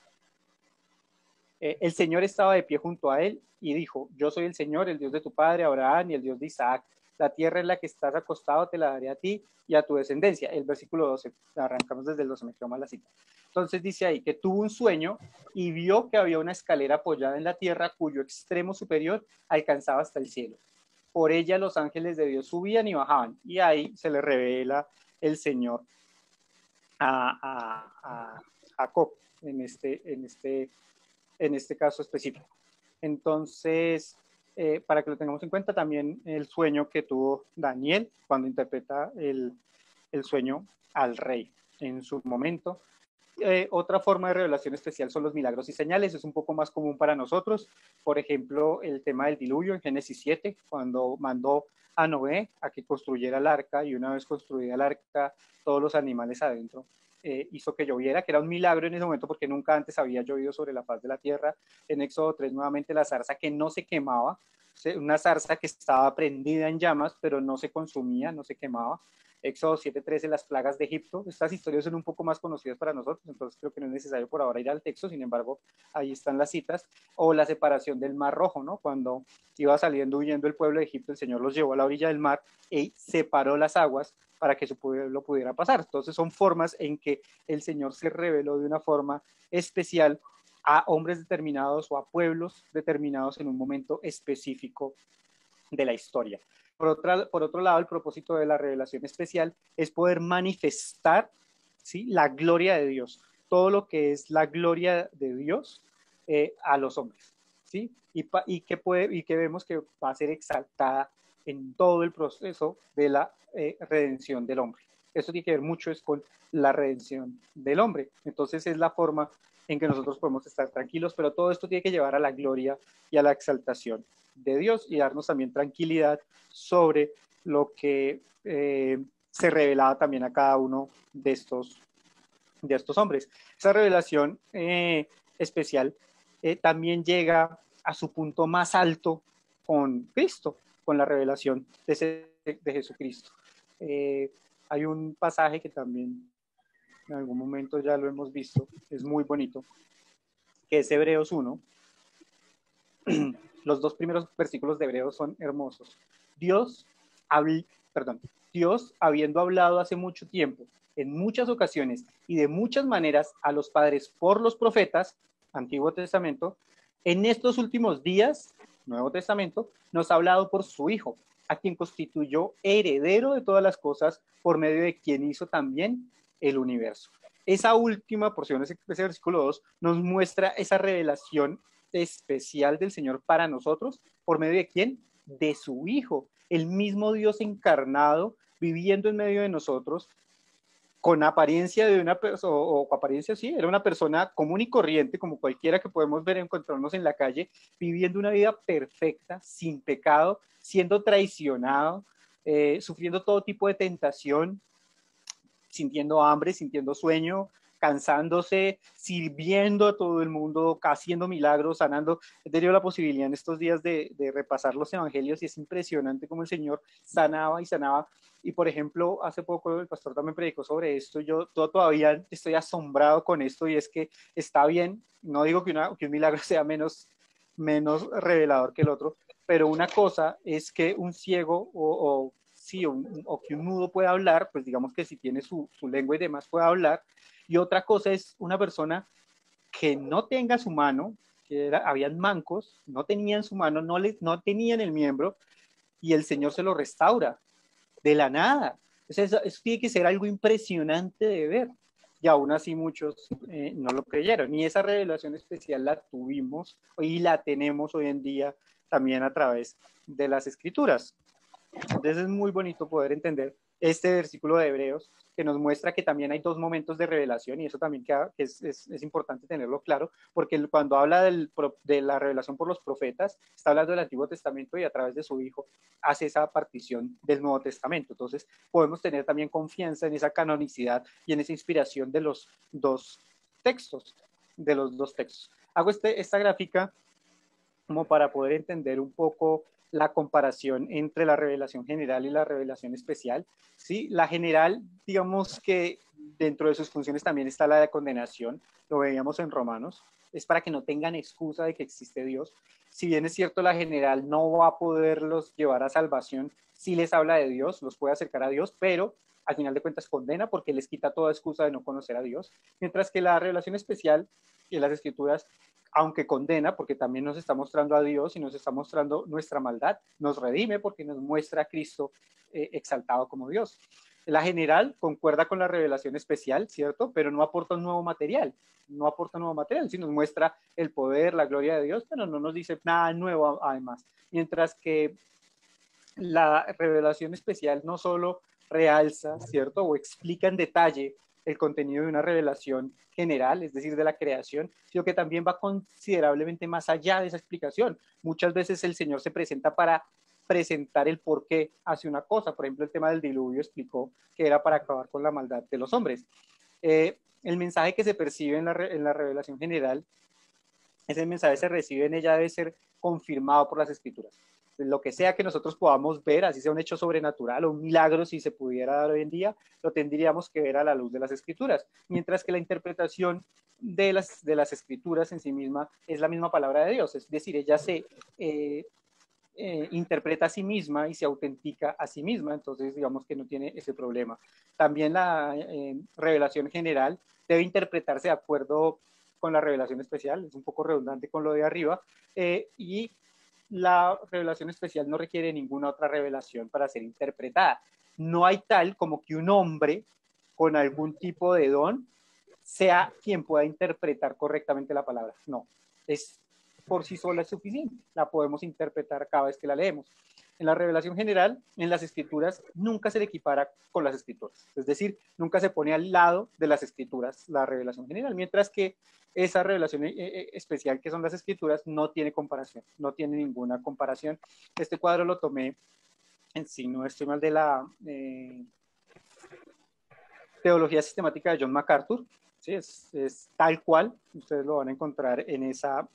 A: El Señor estaba de pie junto a él y dijo, yo soy el Señor, el Dios de tu padre Abraham y el Dios de Isaac. La tierra en la que estás acostado te la daré a ti y a tu descendencia. El versículo 12, arrancamos desde el 12, me quedó mal la cita. Entonces dice ahí que tuvo un sueño y vio que había una escalera apoyada en la tierra cuyo extremo superior alcanzaba hasta el cielo. Por ella los ángeles de Dios subían y bajaban. Y ahí se le revela el Señor a Jacob en este caso específico. Entonces, para que lo tengamos en cuenta, también el sueño que tuvo Daniel cuando interpreta el sueño al rey en su momento. Otra forma de revelación especial son los milagros y señales, es un poco más común para nosotros. Por ejemplo, el tema del diluvio en Génesis 7, cuando mandó a Noé a que construyera el arca, y una vez construida el arca, todos los animales adentro, hizo que lloviera, que era un milagro en ese momento porque nunca antes había llovido sobre la faz de la tierra. En Éxodo 3, nuevamente la zarza que no se quemaba, una zarza que estaba prendida en llamas, pero no se consumía, no se quemaba. Éxodo 7:13, las plagas de Egipto. Estas historias son un poco más conocidas para nosotros, entonces creo que no es necesario por ahora ir al texto, sin embargo, ahí están las citas. O la separación del Mar Rojo, ¿no? Cuando iba saliendo huyendo el pueblo de Egipto, el Señor los llevó a la orilla del mar y separó las aguas para que su pueblo pudiera pasar. Entonces son formas en que el Señor se reveló de una forma especial a hombres determinados o a pueblos determinados en un momento específico de la historia. Por otro lado, el propósito de la revelación especial es poder manifestar, ¿sí?, la gloria de Dios, todo lo que es la gloria de Dios a los hombres, ¿sí? Y que vemos que va a ser exaltada en todo el proceso de la redención del hombre. Esto tiene que ver mucho es con la redención del hombre. Entonces es la forma en que nosotros podemos estar tranquilos, pero todo esto tiene que llevar a la gloria y a la exaltación de Dios y darnos también tranquilidad sobre lo que se revelaba también a cada uno de estos hombres. Esa revelación especial también llega a su punto más alto con Cristo, con la revelación de Jesucristo. Hay un pasaje que también en algún momento ya lo hemos visto, es muy bonito, que es Hebreos 1. Los dos primeros versículos de Hebreos son hermosos. Dios, habiendo hablado hace mucho tiempo, en muchas ocasiones y de muchas maneras a los padres por los profetas, Antiguo Testamento, en estos últimos días, Nuevo Testamento, nos ha hablado por su Hijo, a quien constituyó heredero de todas las cosas, por medio de quien hizo también el universo. Esa última porción, ese versículo 2, nos muestra esa revelación especial del Señor para nosotros, ¿por medio de quién? De su Hijo, el mismo Dios encarnado, viviendo en medio de nosotros, con apariencia de una persona, o apariencia sí, era una persona común y corriente, como cualquiera que podemos ver encontrarnos en la calle, viviendo una vida perfecta, sin pecado, siendo traicionado, sufriendo todo tipo de tentación, sintiendo hambre, sintiendo sueño, cansándose, sirviendo a todo el mundo, haciendo milagros, sanando. He tenido la posibilidad en estos días de repasar los evangelios y es impresionante cómo el Señor sanaba y sanaba. Y por ejemplo, hace poco el pastor también predicó sobre esto. Yo todavía estoy asombrado con esto y es que está bien, no digo que un milagro sea menos revelador que el otro, pero una cosa es que un ciego o que un mudo pueda hablar, pues digamos que si tiene su lengua y demás pueda hablar, y otra cosa es una persona que no tenga su mano, habían mancos, no tenían su mano, no tenían el miembro, y el Señor se lo restaura de la nada. Entonces, eso tiene que ser algo impresionante de ver. y aún así muchos no lo creyeron. Y esa revelación especial la tuvimos y la tenemos hoy en día también a través de las Escrituras. Entonces es muy bonito poder entender este versículo de Hebreos que nos muestra que también hay dos momentos de revelación y eso también queda, que es importante tenerlo claro, porque cuando habla de la revelación por los profetas, está hablando del Antiguo Testamento y a través de su Hijo hace esa partición del Nuevo Testamento. Entonces podemos tener también confianza en esa canonicidad y en esa inspiración de los dos textos, Hago esta gráfica como para poder entender un poco la comparación entre la revelación general y la revelación especial. ¿Sí? La general, digamos que dentro de sus funciones también está la de condenación, lo veíamos en Romanos, es para que no tengan excusa de que existe Dios. Si bien es cierto, la general no va a poderlos llevar a salvación, sí les habla de Dios, los puede acercar a Dios, pero al final de cuentas condena porque les quita toda excusa de no conocer a Dios, mientras que la revelación especial y las Escrituras, aunque condena, porque también nos está mostrando a Dios y nos está mostrando nuestra maldad, nos redime porque nos muestra a Cristo exaltado como Dios. La general concuerda con la revelación especial, ¿cierto? Pero no aporta un nuevo material, sí nos muestra el poder, la gloria de Dios, pero no nos dice nada nuevo además. Mientras que la revelación especial no solo realza, ¿cierto? O explica en detalle el contenido de una revelación general, es decir, de la creación, sino que también va considerablemente más allá de esa explicación. Muchas veces el Señor se presenta para presentar el por qué hace una cosa. Por ejemplo, el tema del diluvio explicó que era para acabar con la maldad de los hombres. El mensaje que se percibe en la revelación general, ese mensaje se recibe en ella, debe ser confirmado por las Escrituras. Lo que sea que nosotros podamos ver, así sea un hecho sobrenatural o un milagro, si se pudiera dar hoy en día, lo tendríamos que ver a la luz de las Escrituras. Mientras que la interpretación de las Escrituras en sí misma es la misma palabra de Dios, es decir, ella se interpreta a sí misma y se autentica a sí misma, entonces digamos que no tiene ese problema. También la revelación general debe interpretarse de acuerdo con la revelación especial, es un poco redundante con lo de arriba, y la revelación especial no requiere ninguna otra revelación para ser interpretada. No hay tal como que un hombre con algún tipo de don sea quien pueda interpretar correctamente la palabra. No, es por sí sola es suficiente. La podemos interpretar cada vez que la leemos. En la revelación general, en las Escrituras, nunca se le equipara con las Escrituras. Es decir, nunca se pone al lado de las Escrituras la revelación general, mientras que esa revelación especial que son las Escrituras no tiene comparación, no tiene ninguna comparación. Este cuadro lo tomé, en sí no estoy mal, de la Teología Sistemática de John MacArthur. Sí, es tal cual, ustedes lo van a encontrar en esa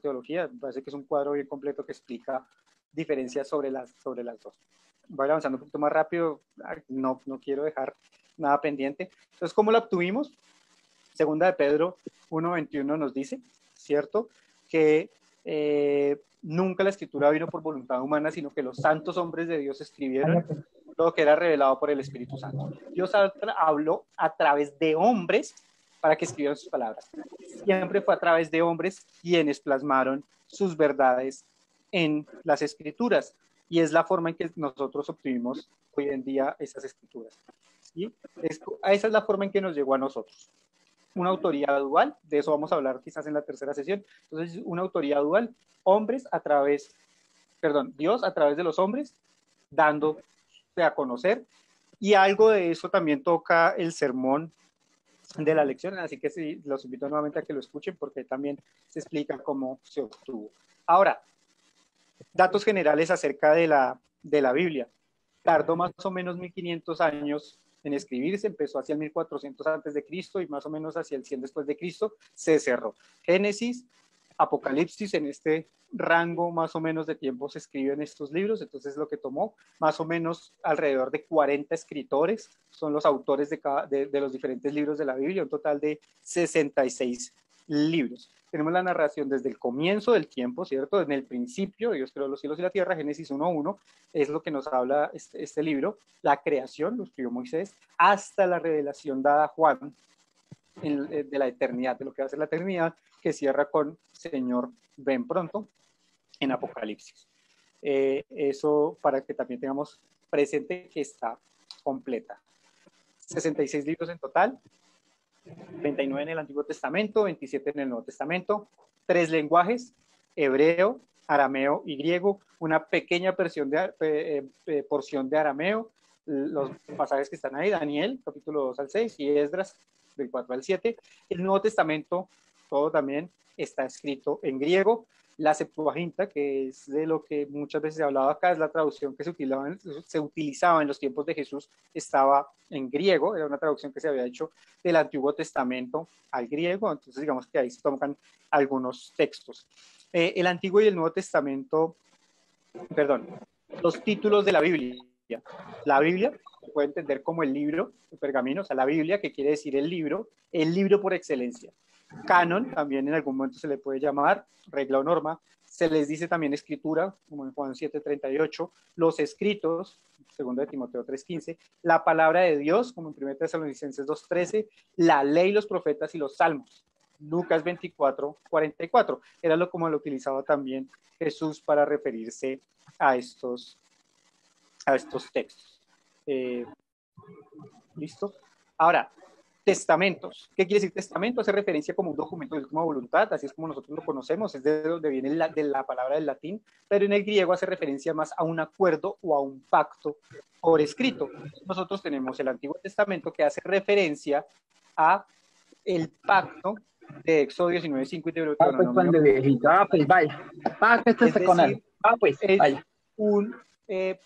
A: teología. Me parece que es un cuadro bien completo que explica diferencias sobre las dos. Voy avanzando un poquito más rápido, no quiero dejar nada pendiente. Entonces, ¿cómo la obtuvimos? Segunda de Pedro 1:21 nos dice, ¿cierto? Que nunca la escritura vino por voluntad humana, sino que los santos hombres de Dios escribieron lo que era revelado por el Espíritu Santo. Dios habló a través de hombres para que escribieran sus palabras. Siempre fue a través de hombres quienes plasmaron sus verdades en las escrituras. Y es la forma en que nosotros obtuvimos hoy en día esas escrituras. ¿Sí? Esa es la forma en que nos llegó a nosotros. Una autoría dual, de eso vamos a hablar quizás en la tercera sesión. Entonces, una autoría dual, Dios a través de los hombres, dando a conocer, y algo de eso también toca el sermón de la lección, así que sí, los invito nuevamente a que lo escuchen porque también se explica cómo se obtuvo. Ahora, datos generales acerca de la Biblia. Tardó más o menos 1500 años en escribirse, empezó hacia el 1400 antes de Cristo y más o menos hacia el 100 después de Cristo se cerró. Génesis, Apocalipsis, en este rango más o menos de tiempo se escriben estos libros, entonces lo que tomó más o menos alrededor de 40 escritores, son los autores de los diferentes libros de la Biblia, un total de 66 libros. Tenemos la narración desde el comienzo del tiempo, ¿cierto? En el principio, Dios creó los cielos y la tierra, Génesis 1:1, es lo que nos habla este libro, la creación, lo escribió Moisés, hasta la revelación dada a Juan de la eternidad, de lo que va a ser la eternidad, que cierra con Señor, ven pronto, en Apocalipsis. Eso para que también tengamos presente que está completa. 66 libros en total, 39 en el Antiguo Testamento, 27 en el Nuevo Testamento, 3 lenguajes, hebreo, arameo y griego, una pequeña porción de arameo, los pasajes que están ahí, Daniel, capítulo 2 al 6, y Esdras, del 4 al 7. El Nuevo Testamento, todo también está escrito en griego. La Septuaginta, que es de lo que muchas veces se ha hablado acá, es la traducción que se utilizaba en los tiempos de Jesús, estaba en griego, era una traducción que se había hecho del Antiguo Testamento al griego, entonces digamos que ahí se toman algunos textos. El Antiguo y el Nuevo Testamento, perdón, los títulos de la Biblia. La Biblia se puede entender como el libro, el pergamino, o sea, la Biblia, que quiere decir el libro por excelencia. Canon, también en algún momento se le puede llamar, regla o norma. Se les dice también escritura, como en Juan 7:38, los escritos, 2 de Timoteo 3:15, la palabra de Dios, como en 1 Tesalonicenses 2:13, la ley, los profetas y los salmos. Lucas 24:44, era como lo utilizaba también Jesús para referirse a estos textos. ¿Listo? Ahora, testamentos. ¿Qué quiere decir testamento? Hace referencia como un documento de última voluntad, así es como nosotros lo conocemos, es de donde viene de la palabra del latín, pero en el griego hace referencia más a un acuerdo o a un pacto por escrito. Nosotros tenemos el Antiguo Testamento que hace referencia a el pacto de Éxodo 19:5 y de Deuteronomio.
D: Pues cuando viejito, pues vaya, que esto
A: es
D: se con él.
A: decir,
D: Pues
A: es
D: vaya.
A: un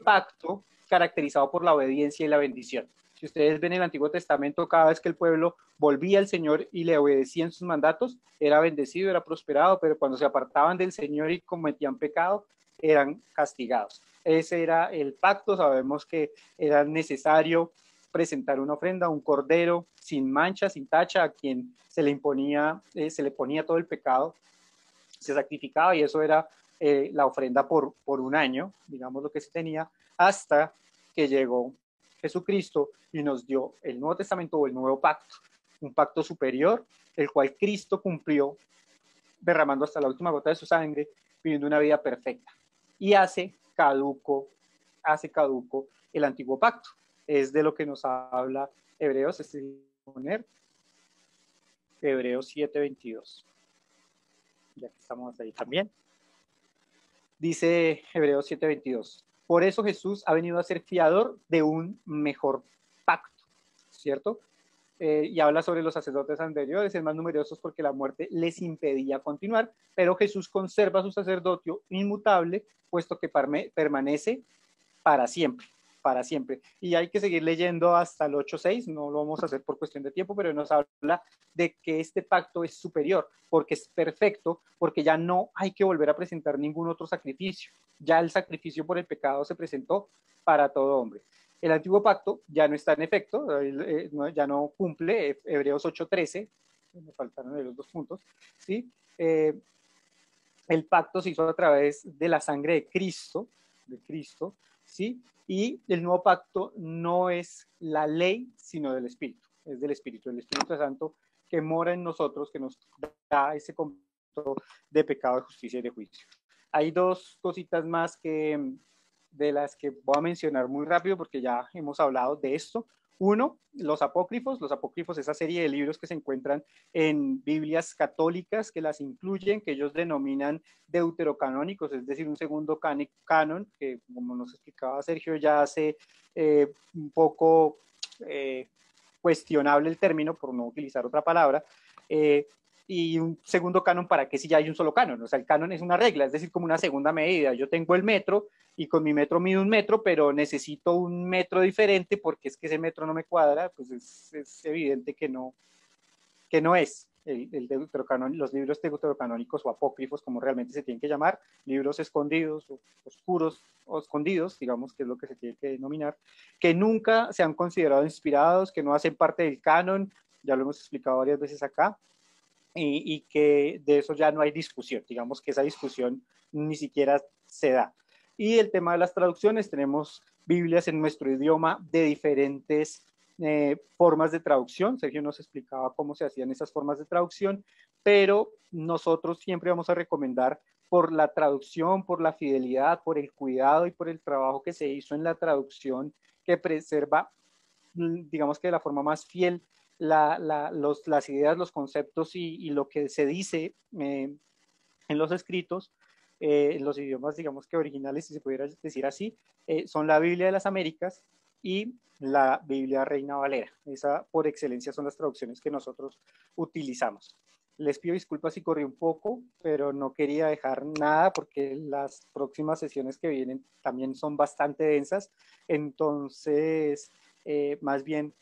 A: pacto caracterizado por la obediencia y la bendición. Si ustedes ven el Antiguo Testamento, cada vez que el pueblo volvía al Señor y le obedecían sus mandatos, era bendecido, era prosperado, pero cuando se apartaban del Señor y cometían pecado, eran castigados. Ese era el pacto. Sabemos que era necesario presentar una ofrenda, un cordero sin mancha, sin tacha, a quien se le ponía todo el pecado, se sacrificaba, y eso era la ofrenda por un año, digamos lo que se tenía, hasta que llegó Jesucristo y nos dio el Nuevo Testamento o el Nuevo Pacto, un pacto superior, el cual Cristo cumplió derramando hasta la última gota de su sangre, viviendo una vida perfecta, y hace caduco el Antiguo Pacto. Es de lo que nos habla Hebreos, Hebreos 7:22. Ya que estamos ahí también. Dice Hebreos 7:22. Por eso Jesús ha venido a ser fiador de un mejor pacto, ¿cierto? Y habla sobre los sacerdotes anteriores, el más numerosos porque la muerte les impedía continuar, pero Jesús conserva su sacerdocio inmutable, puesto que permanece para siempre, para siempre. Y hay que seguir leyendo hasta el 8:6, no lo vamos a hacer por cuestión de tiempo, pero nos habla de que este pacto es superior, porque es perfecto, porque ya no hay que volver a presentar ningún otro sacrificio. Ya el sacrificio por el pecado se presentó para todo hombre. El antiguo pacto ya no está en efecto, ya no cumple, Hebreos 8:13, me faltaron los 2 puntos, ¿sí? El pacto se hizo a través de la sangre de Cristo, ¿sí? Y el nuevo pacto no es la ley, sino del Espíritu, es del Espíritu Santo que mora en nosotros, que nos da ese concepto de pecado, de justicia y de juicio. Hay 2 cositas más de las que voy a mencionar muy rápido porque ya hemos hablado de esto. Uno, los apócrifos, esa serie de libros que se encuentran en Biblias católicas que las incluyen, que ellos denominan deuterocanónicos, es decir, un segundo canon, que como nos explicaba Sergio ya hace un poco cuestionable el término, por no utilizar otra palabra, y un segundo canon para que si ya hay un solo canon. O sea, el canon es una regla, es decir, como una segunda medida. Yo tengo el metro y con mi metro mido 1 metro, pero necesito un metro diferente porque es que ese metro no me cuadra, pues es evidente que no es el los libros deuterocanónicos o apócrifos, como realmente se tienen que llamar, libros escondidos o oscuros o escondidos, digamos que es lo que se tiene que denominar, que nunca se han considerado inspirados, que no hacen parte del canon, ya lo hemos explicado varias veces acá, y que de eso ya no hay discusión, digamos que esa discusión ni siquiera se da. Y el tema de las traducciones, tenemos Biblias en nuestro idioma de diferentes formas de traducción. Sergio nos explicaba cómo se hacían esas formas de traducción, pero nosotros siempre vamos a recomendar, por la traducción, por la fidelidad, por el cuidado y por el trabajo que se hizo en la traducción, que preserva, digamos que de la forma más fiel las ideas, los conceptos y lo que se dice en los escritos, los idiomas, digamos que originales, si se pudiera decir así, son la Biblia de las Américas y la Biblia Reina Valera. Esa, por excelencia, son las traducciones que nosotros utilizamos. Les pido disculpas si corrí un poco, pero no quería dejar nada porque las próximas sesiones que vienen también son bastante densas. Entonces, más bien,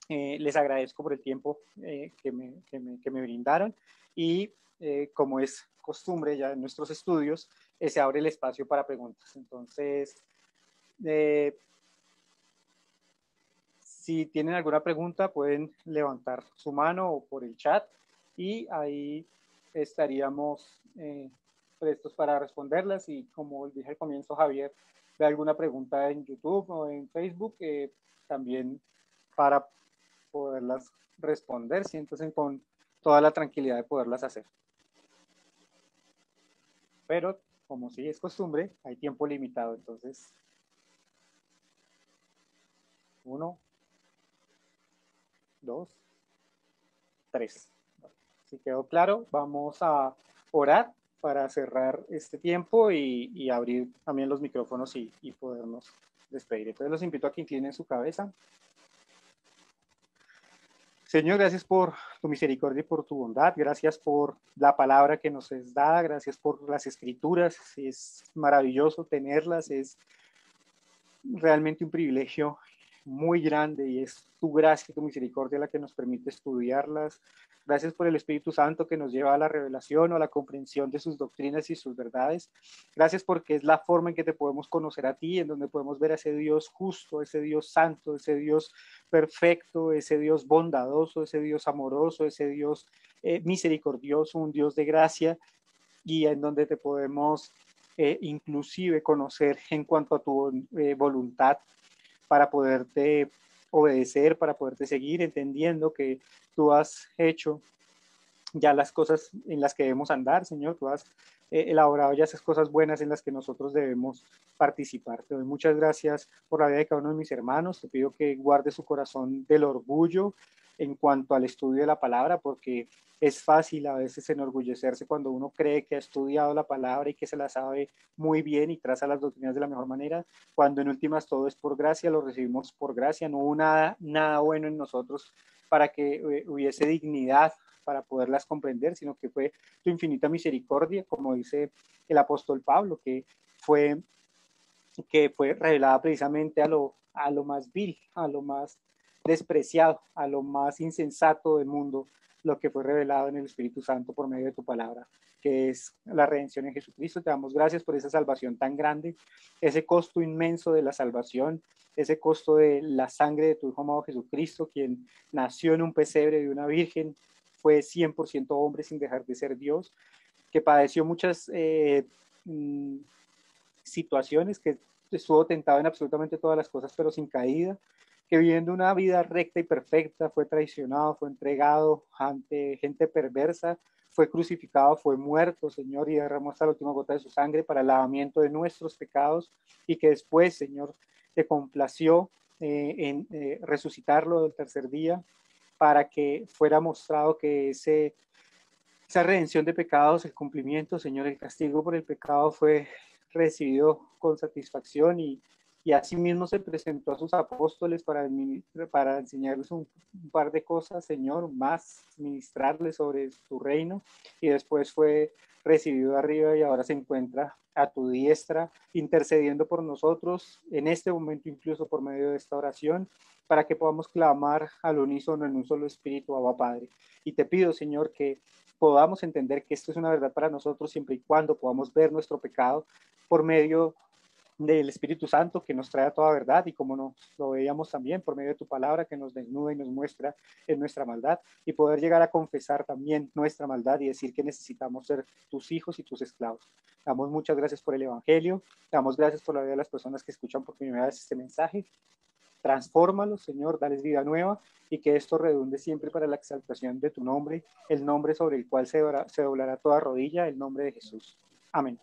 A: les agradezco por el tiempo que me brindaron y como es costumbre ya en nuestros estudios, se abre el espacio para preguntas. Entonces, si tienen alguna pregunta, pueden levantar su mano o por el chat y ahí estaríamos prestos para responderlas. Y como dije al comienzo, Javier, ve alguna pregunta en YouTube o en Facebook, también para poderlas responder, siéntense con toda la tranquilidad de poderlas hacer. Pero, como sí es costumbre, hay tiempo limitado, entonces 1, 2, 3. Si quedó claro, vamos a orar para cerrar este tiempo y abrir también los micrófonos y podernos despedir. Entonces los invito a que inclinen su cabeza. Señor, gracias por tu misericordia y por tu bondad. Gracias por la palabra que nos es dada. Gracias por las escrituras. Es maravilloso tenerlas. Es realmente un privilegio muy grande y es tu gracia y tu misericordia la que nos permite estudiarlas. Gracias por el Espíritu Santo que nos lleva a la revelación o a la comprensión de sus doctrinas y sus verdades. Gracias porque es la forma en que te podemos conocer a ti, en donde podemos ver a ese Dios justo, ese Dios santo, ese Dios perfecto, ese Dios bondadoso, ese Dios amoroso, ese Dios misericordioso, un Dios de gracia, y en donde te podemos inclusive conocer en cuanto a tu voluntad para poderte obedecer, para poderte seguir, entendiendo que tú has hecho ya las cosas en las que debemos andar, Señor. Tú has elaborado ya esas cosas buenas en las que nosotros debemos participar. Te doy muchas gracias por la vida de cada uno de mis hermanos. Te pido que guarde su corazón del orgullo en cuanto al estudio de la palabra, porque es fácil a veces enorgullecerse cuando uno cree que ha estudiado la palabra y que se la sabe muy bien y traza las doctrinas de la mejor manera, cuando en últimas todo es por gracia, lo recibimos por gracia, no hubo nada bueno en nosotros para que hubiese dignidad para poderlas comprender, sino que fue tu infinita misericordia, como dice el apóstol Pablo, que fue revelada precisamente a lo más vil, a lo más despreciado, a lo más insensato del mundo, lo que fue revelado en el Espíritu Santo por medio de tu palabra, que es la redención en Jesucristo. Te damos gracias por esa salvación tan grande, ese costo inmenso de la salvación, ese costo de la sangre de tu Hijo amado Jesucristo, quien nació en un pesebre de una virgen, fue 100% hombre sin dejar de ser Dios, que padeció muchas situaciones, que estuvo tentado en absolutamente todas las cosas, pero sin caída, que viviendo una vida recta y perfecta fue traicionado, fue entregado ante gente perversa, fue crucificado, fue muerto, Señor, y derramó hasta la última gota de su sangre para el lavamiento de nuestros pecados, y que después, Señor, te complació en resucitarlo del tercer día para que fuera mostrado que esa redención de pecados, el cumplimiento, Señor, el castigo por el pecado fue recibido con satisfacción, y asimismo se presentó a sus apóstoles para enseñarles un par de cosas, Señor, más ministrarles sobre tu reino, y después fue recibido arriba y ahora se encuentra a tu diestra intercediendo por nosotros en este momento, incluso por medio de esta oración, para que podamos clamar al unísono en un solo espíritu, Abba Padre. Y te pido, Señor, que podamos entender que esto es una verdad para nosotros siempre y cuando podamos ver nuestro pecado por medio del Espíritu Santo, que nos trae toda verdad, y como nos lo veíamos también por medio de tu palabra, que nos desnuda y nos muestra en nuestra maldad, y poder llegar a confesar también nuestra maldad y decir que necesitamos ser tus hijos y tus esclavos. Damos muchas gracias por el Evangelio, damos gracias por la vida de las personas que escuchan por primera vez este mensaje. Transfórmalos, Señor, dales vida nueva, y que esto redunde siempre para la exaltación de tu nombre, el nombre sobre el cual se doblará toda rodilla, el nombre de Jesús. Amén.